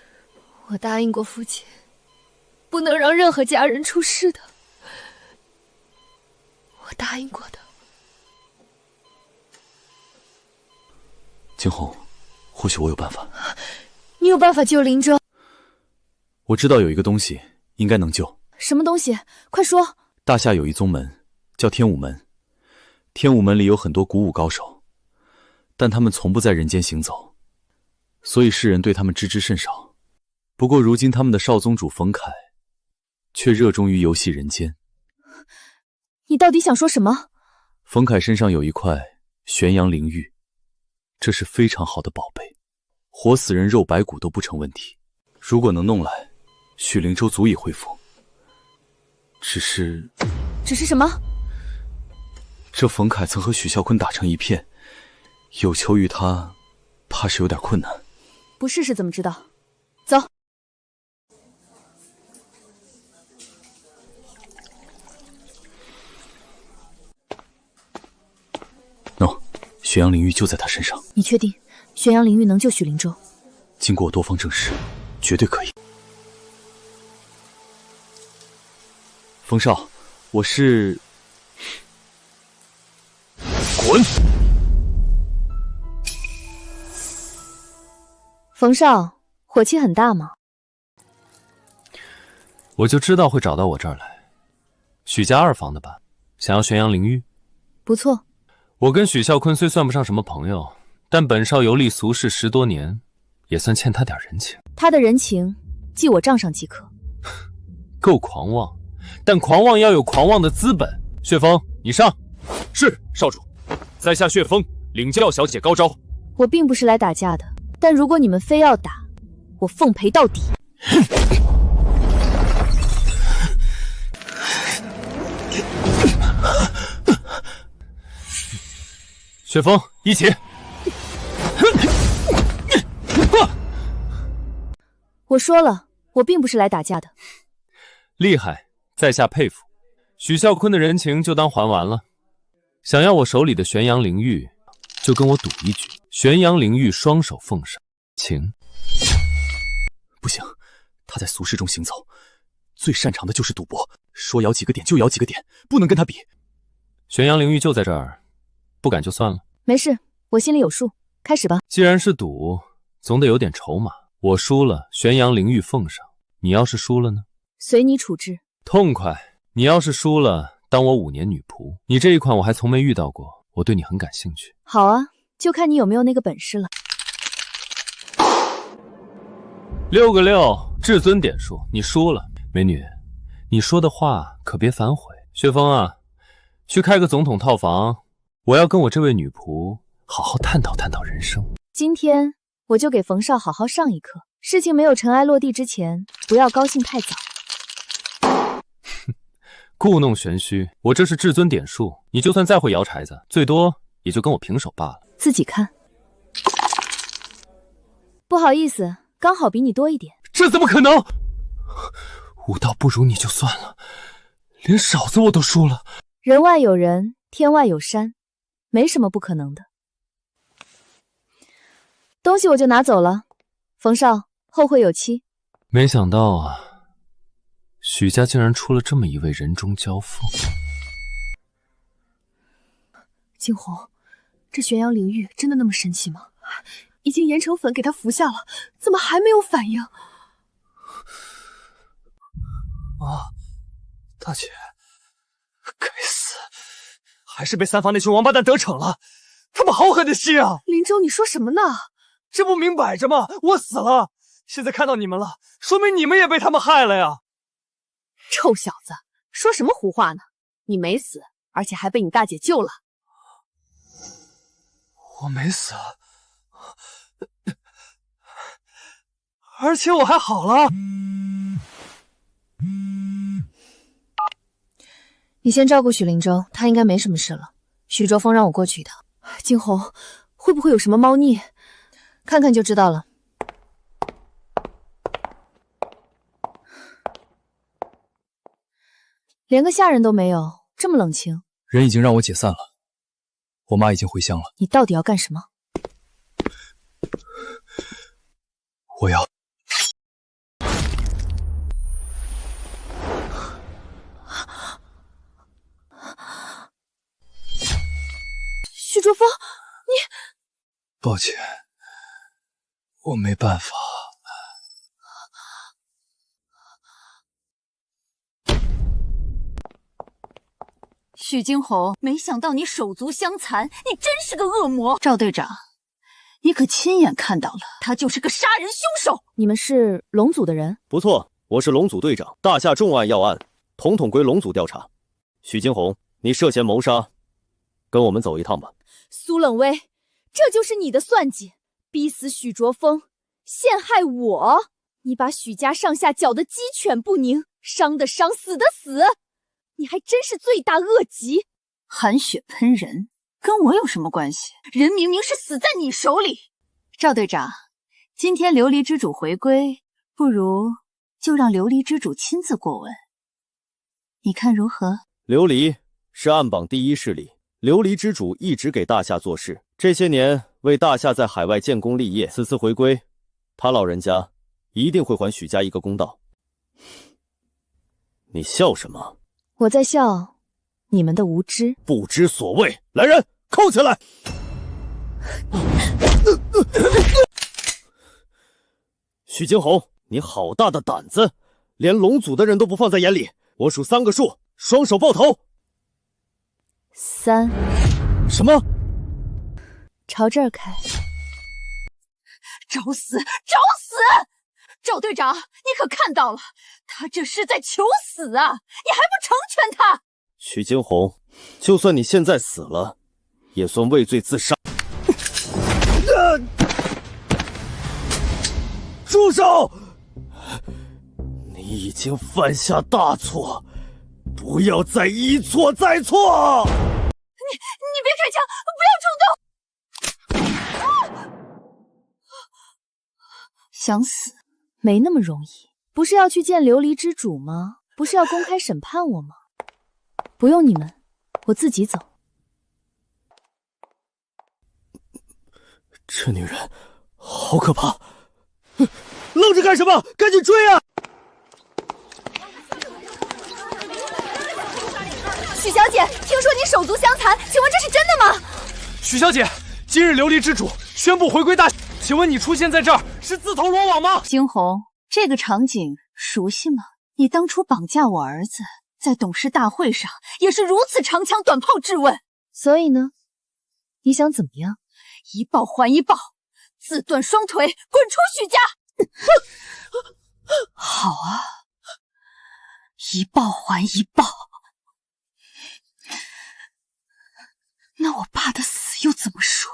Speaker 8: 我答應過父親，不能讓任何家人出事的。我答應過的。
Speaker 2: 驚鴻，或許我有辦法。
Speaker 8: 你有辦法救林州？
Speaker 2: 我知道有一個東西應該能救。
Speaker 3: 什麼東西？快說。
Speaker 2: 大夏有一宗門叫天武門，天武門裡有很多古武高手，但他們從不在人間行走，所以世人對他們知之甚少。不過如今他們的少宗主馮凱卻熱衷於遊戲人間。
Speaker 3: 你到底想說什麼？
Speaker 2: 馮凱身上有一塊玄陽靈玉，這是非常好的寶貝，活死人肉白骨都不成問題。如果能弄來，許靈州足以恢復。只是什麼？這馮凱曾和許嘯坤打成一片，有求於他，怕是有點困難。
Speaker 3: 不試試怎麼知道？走。
Speaker 2: 玄陽靈玉就在他身上。
Speaker 3: 你確定玄陽靈玉能救許靈州？
Speaker 2: 經過我多方證實，絕對可以。馮少，我是……
Speaker 16: 滾！
Speaker 3: 馮少，火氣很大嗎？
Speaker 11: 我就知道會找到我這兒來。許家2房的吧？想要玄陽靈玉？
Speaker 3: 不錯。
Speaker 11: 我跟許嘯坤雖算不上什麼朋友，但本少遊歷俗世10多年，也算欠他點人情。
Speaker 3: 他的人情記我賬上即可。
Speaker 11: 夠狂妄，但狂妄要有狂妄的資本。旋風，你上。
Speaker 15: 是，少主。在下旋風，領教小姐高招。
Speaker 3: 我並不是來打架的，但如果你們非要打，我奉陪到底。
Speaker 11: 雪峰，一起。
Speaker 3: 我说了，我并不是来打架的。
Speaker 11: 厉害，在下佩服。许啸坤的人情就当还完了。想要我手里的玄阳灵玉，就跟我赌一局。玄阳灵玉双手奉上，请。
Speaker 2: 不行，他在俗世中行走，最擅长的就是赌博，说摇几個點就搖幾個點，不能跟他比。
Speaker 11: 玄陽靈玉就在這兒，不敢就算了。
Speaker 3: 沒事，我心裡有數，開始吧。
Speaker 11: 既然是賭，總得有點籌碼。我輸了，玄陽靈玉奉上。你要是輸了呢？
Speaker 3: 隨你處置。
Speaker 11: 痛快。你要是輸了，當我5年女僕。你這一款我還從沒遇到過，我對你很感興趣。
Speaker 3: 好啊，就看你有沒有那個本事了。
Speaker 11: 6個6，至尊點數，你輸了。美女，你說的話可別反悔。雪峰啊，去開個總統套房，我要跟我這位女僕好好探討探討人生。
Speaker 3: 今天我就給馮少好好上一課，事情沒有塵埃落地之前，不要高興太早。
Speaker 11: 故弄玄虛，我這是至尊點數，你就算再會搖柴子，最多也就跟我平手罷了。
Speaker 3: 自己看。不好意思，剛好比你多一點。
Speaker 11: 這怎麼可能？武道不如你就算了，連嫂子我都輸了。
Speaker 3: 人外有人，天外有山，沒什麼不可能的。東西我就拿走了，馮少，後會有期。
Speaker 11: 沒想到啊，許家竟然出了這麼一位人中嬌婦。
Speaker 8: 驚鴻，這玄陽靈玉真的那麼神奇嗎？已經研成粉給他服下了，怎麼還沒有反應？
Speaker 11: 啊，大姐，該死，還是被三房那群王八蛋得逞了，他們好狠的心啊！
Speaker 8: 林州，你說什麼呢？
Speaker 11: 這不明擺着嗎？我死了，現在看到你們了，說明你們也被他們害了呀！
Speaker 8: 臭小子，說什麼胡話呢？你沒死，而且還被你大姐救了。
Speaker 11: 我沒死，而且我還好了。
Speaker 3: 你先照顧許靈州，他應該沒什麼事了。許卓峰讓我過去的。
Speaker 8: 驚鴻，會不會有什麼貓膩？
Speaker 3: 看看就知道了。連個下人都沒有，這麼冷清。
Speaker 2: 人已經讓我解散了，我媽已經回鄉了。
Speaker 3: 你到底要幹什麼？
Speaker 2: 我要……
Speaker 8: 許卓峰，你……
Speaker 2: 抱歉，我沒辦法。
Speaker 17: 許驚鴻，沒想到你手足相殘，你真是個惡魔。趙隊長，你可親眼看到了，他就是個殺人兇手。
Speaker 3: 你們是龍組的人？
Speaker 20: 不錯，我是龍組隊長，大廈重案要案，統統歸龍組調查。許驚鴻，你涉嫌謀殺，跟我們走一趟吧。
Speaker 3: 蘇冷威，這就是你的算計，逼死許卓峰，陷害我。你把許家上下攪得雞犬不寧，傷的傷，死的死。你還真是罪大惡極，
Speaker 17: 含血噴人，跟我有什麼關係？人明明是死在你手裡。趙隊長，今天琉璃之主回歸，不如就讓琉璃之主親自過問，你看如何？
Speaker 20: 琉璃是暗榜第一勢力，琉璃之主一直給大廈做事，這些年為大廈在海外建功立業，此次回歸，他老人家一定會還許家一個公道。你笑什麼？
Speaker 3: 我在笑你們的無知，
Speaker 20: 不知所謂。來人，銬起來！許驚鴻，你好大的膽子，連龍組的人都不放在眼裡。我數3個數，雙手抱頭。
Speaker 3: 3。
Speaker 20: 什麼？
Speaker 3: 朝這兒開。
Speaker 17: 找死！找死！趙隊長，你可看到了，他這是在求死啊！你還不成全他？
Speaker 20: 許驚鴻，就算你現在死了，也算畏罪自殺。住手！你已經犯下大錯，不要再一錯再錯！
Speaker 17: 你別開槍，不要衝動！想死？
Speaker 3: 没那么容易。不是要去见琉璃之主吗？不是要公开审判我吗？不用你们，我自己走。
Speaker 20: 这女人好可怕！愣着干什么？赶紧追啊！
Speaker 8: 许小姐，听说你手足相残，请问这是真的吗？
Speaker 11: 许小姐，今日琉璃之主宣布回归大，请问你出现在这儿是自投罗网吗？
Speaker 17: 惊鸿，这个场景熟悉吗？你当初绑架我兒子，在董事大會上也是如此長槍短炮質問。
Speaker 3: 所以呢，你想怎麼樣？
Speaker 17: 一報還一報，自斷雙腿，滾出許家！好啊，一報還一報。那我爸的死又怎麼說？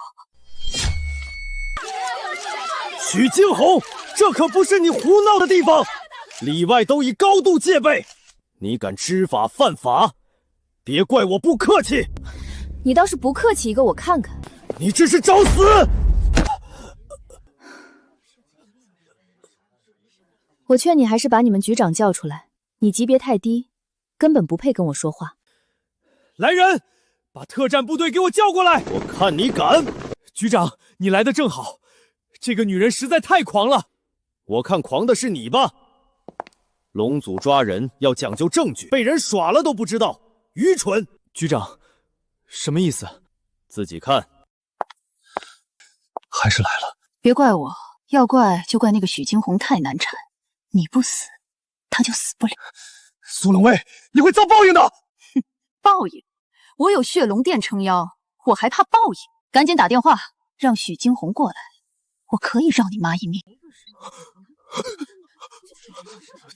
Speaker 20: 許驚鴻，這可不是你胡鬧的地方，裡外都已高度戒備。你敢知法犯法，別怪我不客氣。
Speaker 3: 你倒是不客氣一個我看看。
Speaker 20: 你這是找死！
Speaker 3: 我勸你還是把你們局長叫出來，你級別太低，根本不配跟我說話。
Speaker 11: 來人，把特戰部隊給我叫過來！
Speaker 20: 我看你敢！
Speaker 11: 局長，你來得正好，這個女人實在太狂了。
Speaker 20: 我看狂的是你吧。龍組抓人要講究證據，被人耍了都不知道，愚蠢！
Speaker 11: 局長，什麼意思？
Speaker 20: 自己看。
Speaker 11: 還是來了。
Speaker 17: 別怪我，要怪就怪那個許驚鴻太難纏，你不死，他就死不了。
Speaker 11: 蘇冷薇，你會遭報應的。
Speaker 17: 哼，報應？我有血龍殿撐腰，我還怕報應？趕緊打電話讓許驚鴻過來，我可以饒你媽一命。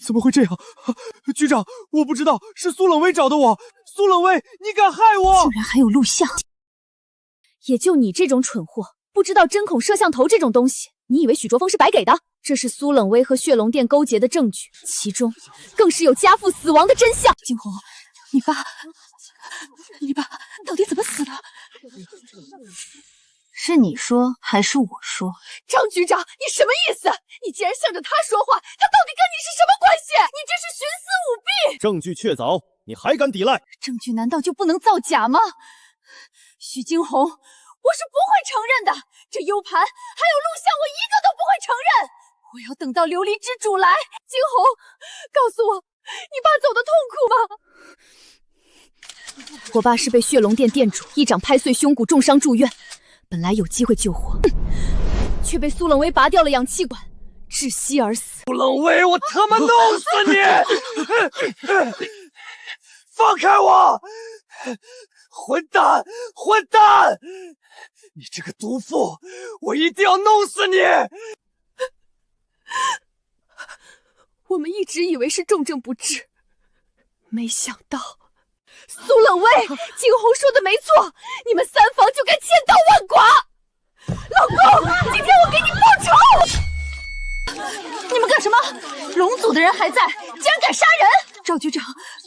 Speaker 11: 怎麼會這樣？局長，我不知道，是蘇冷薇找的我。蘇冷薇，你敢害我？
Speaker 17: 竟然還有錄像！
Speaker 3: 也就你這種蠢貨，不知道針孔攝像頭這種東西，你以為許卓峰是白給的？這是蘇冷薇和血龍殿勾結的證據，其中更是有家父死亡的真相。
Speaker 17: 驚鴻，你爸到底怎麼死的？是你說還是我說？
Speaker 8: 張局長，你什麼意思？你竟然向着他說話，他到底跟你是什麼關係？你這是徇私舞弊！
Speaker 20: 證據確鑿，你還敢抵賴？
Speaker 17: 證據難道就不能造假嗎？許驚鴻，我是不會承認的。這 U 盤還有錄像，我一個都不會承認。我要等到琉璃之主來。驚鴻，告訴我，你爸走得痛苦嗎？
Speaker 3: 我爸是被血龍殿殿主一掌拍碎胸骨，重傷住院。本來有機會救活，卻被蘇冷薇拔掉了氧氣管，窒息而死。
Speaker 11: 蘇冷薇，我他媽弄死你！放開我！混蛋！混蛋！你這個毒婦，我一定要弄死你！
Speaker 8: 我們一直以為是重症不治，沒想到蘇冷薇，驚鴻說的沒錯，你們三房就該千刀萬剮。老公，今天我給你報仇！
Speaker 17: 你們幹什麼？龍組的人還在，竟然敢殺人！趙局長，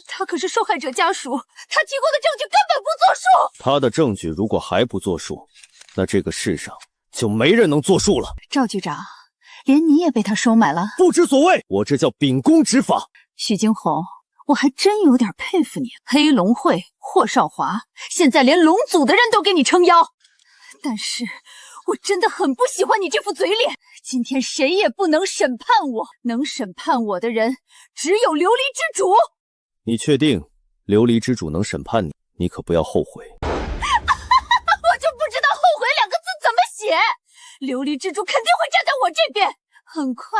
Speaker 17: 他可是受害者家屬，他提供的證據根本不作數。
Speaker 20: 他的證據如果還不作數，那這個世上就沒人能作數了。
Speaker 17: 趙局長，連你也被他收買了？
Speaker 20: 不知所謂，我這叫秉公執法。
Speaker 17: 許驚鴻，我還真有點佩服你。黑龍會霍少華，現在連龍組的人都給你撐腰，但是我真的很不喜歡你這副嘴臉。今天誰也不能審判我，能審判我的人只有琉璃之主。
Speaker 20: 你確定琉璃之主能審判你？你可不要後悔。
Speaker 17: 我就不知道後悔兩個字怎麼寫。琉璃之主肯定會站在我這邊。很快，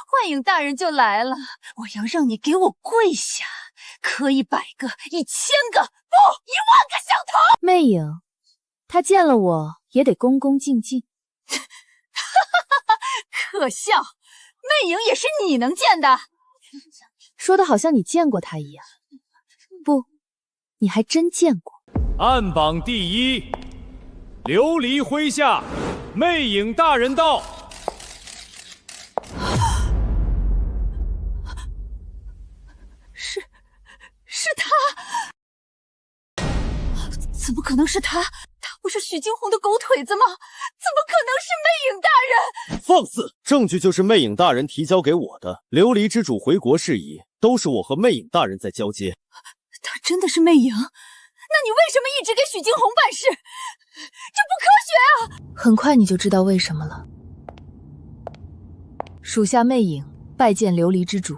Speaker 17: 幻影大人就來了，我要讓你給我跪下，磕100個、1000個，不，10000個響頭。
Speaker 3: 魅影，他見了我也得恭恭敬敬。
Speaker 17: 可笑，魅影也是你能見的。
Speaker 3: 說的好像你見過他一樣。不，你還真見過。
Speaker 15: 暗榜第一，琉璃麾下，魅影大人到。
Speaker 17: 是他？怎麼可能是他？他不是許驚鴻的狗腿子嗎？怎麼可能是魅影大人？
Speaker 20: 放肆！證据就是魅影大人提交给我的琉璃之主回国事宜，都是我和魅影大人在交接。
Speaker 8: 他真的是魅影？那你为什么一直给许惊鸿办事？这不科学啊！
Speaker 3: 很快你就知道为什么了。属下魅影拜见琉璃之主。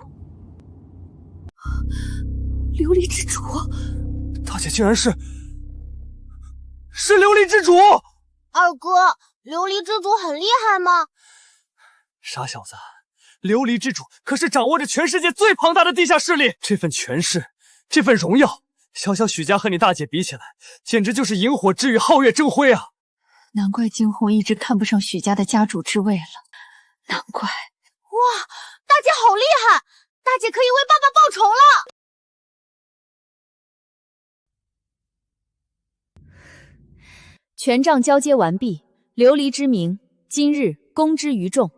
Speaker 8: 琉璃之主，
Speaker 11: 大姐竟然是琉璃之主！
Speaker 6: 二哥，琉璃之主很厉害吗？
Speaker 11: 傻小子，琉璃之主可是掌握着全世界最庞大的地下势力，这份权势，这份荣耀，小小许家和你大姐比起来，简直就是萤火之与皓月争辉啊！
Speaker 17: 难怪惊鸿一直看不上许家的家主之位了，难怪。
Speaker 6: 哇，大姐好厉害！大姐可以为爸爸报仇了！
Speaker 3: 权杖交接完毕，琉璃之名，今日公之于众。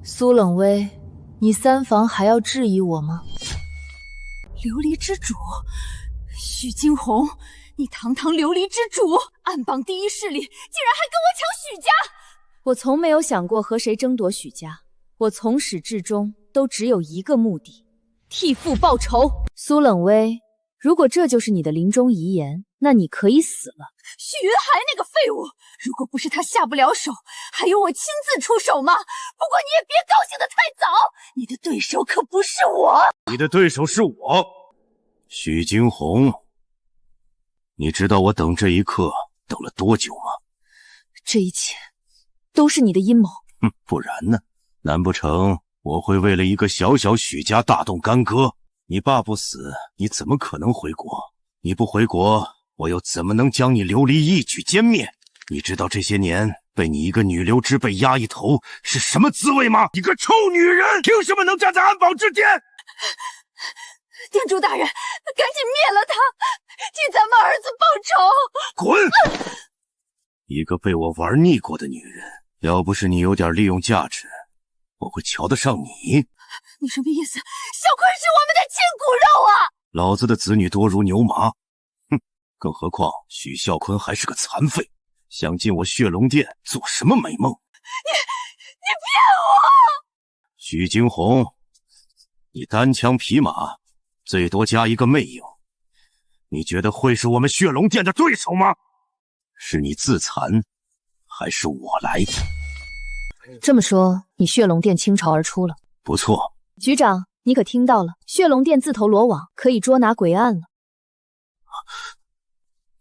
Speaker 3: 蘇冷薇，你三房還要質疑我嗎？
Speaker 8: 琉璃之主，許驚鴻，你堂堂琉璃之主，暗榜第一勢力，竟然還跟我搶許家！
Speaker 3: 我從沒有想過和誰爭奪許家，我從始至終都只有一個目的，替父報仇。蘇冷薇，如果這就是你的臨終遺言，那你可以死了。
Speaker 8: 許雲海那個廢物，如果不是他下不了手，還有我親自出手嗎？不過你也別高興得太早，你的對手可不是我。
Speaker 16: 你的對手是我，許驚鴻。你知道我等這一刻等了多久嗎？
Speaker 3: 這一切都是你的陰謀。
Speaker 16: 不然呢？難不成我會為了一個小小許家大動干戈？你爸不死，你怎麼可能回國？你不回國，我又怎麼能將你琉璃一舉殲滅？你知道這些年被你一個女流之輩壓一頭是什麼滋味嗎？一個臭女人，憑什麼能站在安保之巔？
Speaker 8: 店主大人，趕緊滅了他，替咱們兒子報仇！
Speaker 16: 滾！一個被我玩膩過的女人，要不是你有點利用價值，我會瞧得上你。
Speaker 8: 你什麼意思？小坤是我們的親骨肉啊！
Speaker 16: 老子的子女多如牛馬，哼！更何況許孝坤還是個殘廢，想進我血龍殿做什麼美夢？
Speaker 8: 你騙我！
Speaker 16: 許驚鴻，你單槍匹馬，最多加一個魅影，你覺得會是我們血龍殿的對手嗎？是你自殘，還是我來？
Speaker 3: 這麼說，你血龍殿傾巢而出了？
Speaker 16: 不錯。
Speaker 3: 局長，你可聽到了？血龍殿自投羅網，可以捉拿鬼案了。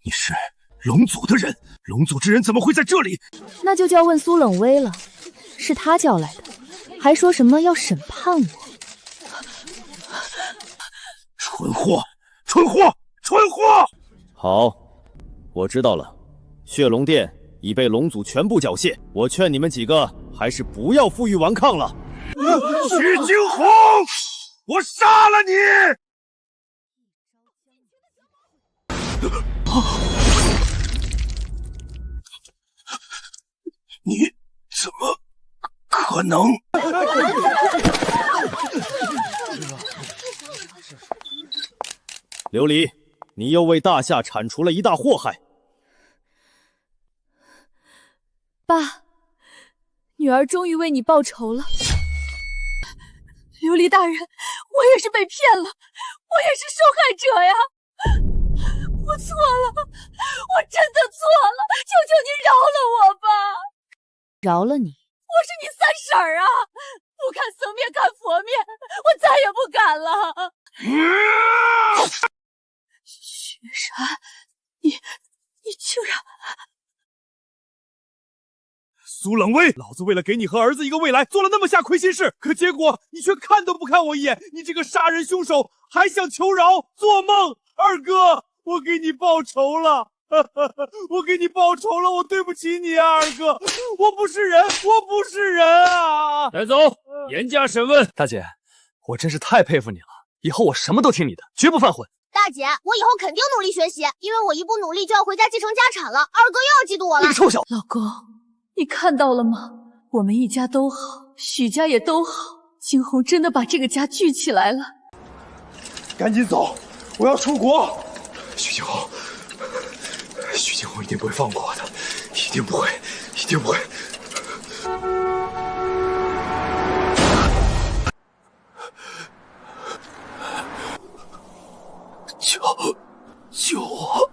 Speaker 16: 你是龍族的人，龍族之人怎麼會在這裡？
Speaker 3: 那就叫問蘇冷薇了，是他叫來的，還說什麼要審判我。
Speaker 16: 蠢貨，蠢貨，蠢貨！
Speaker 20: 好，我知道了，血龍殿已被龍族全部繳械，我勸你們幾個還是不要負隅頑抗了。
Speaker 16: 許驚鴻，我殺了你！你怎麼可能？
Speaker 20: 琉璃，你又為大夏鏟除了一大禍害。
Speaker 3: 爸，女兒終於為你報仇了。
Speaker 8: 琉璃大人，我也是被騙了，我也是受害者呀！我錯了，我真的錯了，求求你饒了我吧！
Speaker 3: 饒了你？
Speaker 8: 我是你三嬸兒啊！不看僧面看佛面，我再也不敢了。許然，你竟然……
Speaker 11: 蘇冷薇，老子為了給你和兒子一個未來，做了那麼下虧心事，可結果你卻看都不看我一眼，你這個殺人兇手還想求饒？做夢！二哥，我給你報仇了，我給你報仇了，我對不起你啊，二哥，我不是人，我不是人啊！
Speaker 15: 帶走，嚴加審問。
Speaker 11: 大姐，我真是太佩服你了，以後我什麼都聽你的，絕不犯混。
Speaker 6: 大姐，我以後肯定努力學習，因為我一不努力就要回家繼承家產了，二哥又要嫉妒我了。
Speaker 11: 你個臭小子！
Speaker 8: 老公，你看到了嗎？我們一家都好，許家也都好，驚鴻真的把這個家聚起來了。
Speaker 10: 趕緊走，我要出國。許驚鴻，許驚鴻一定不會放過我的，一定不會，一定不會。
Speaker 16: 救我！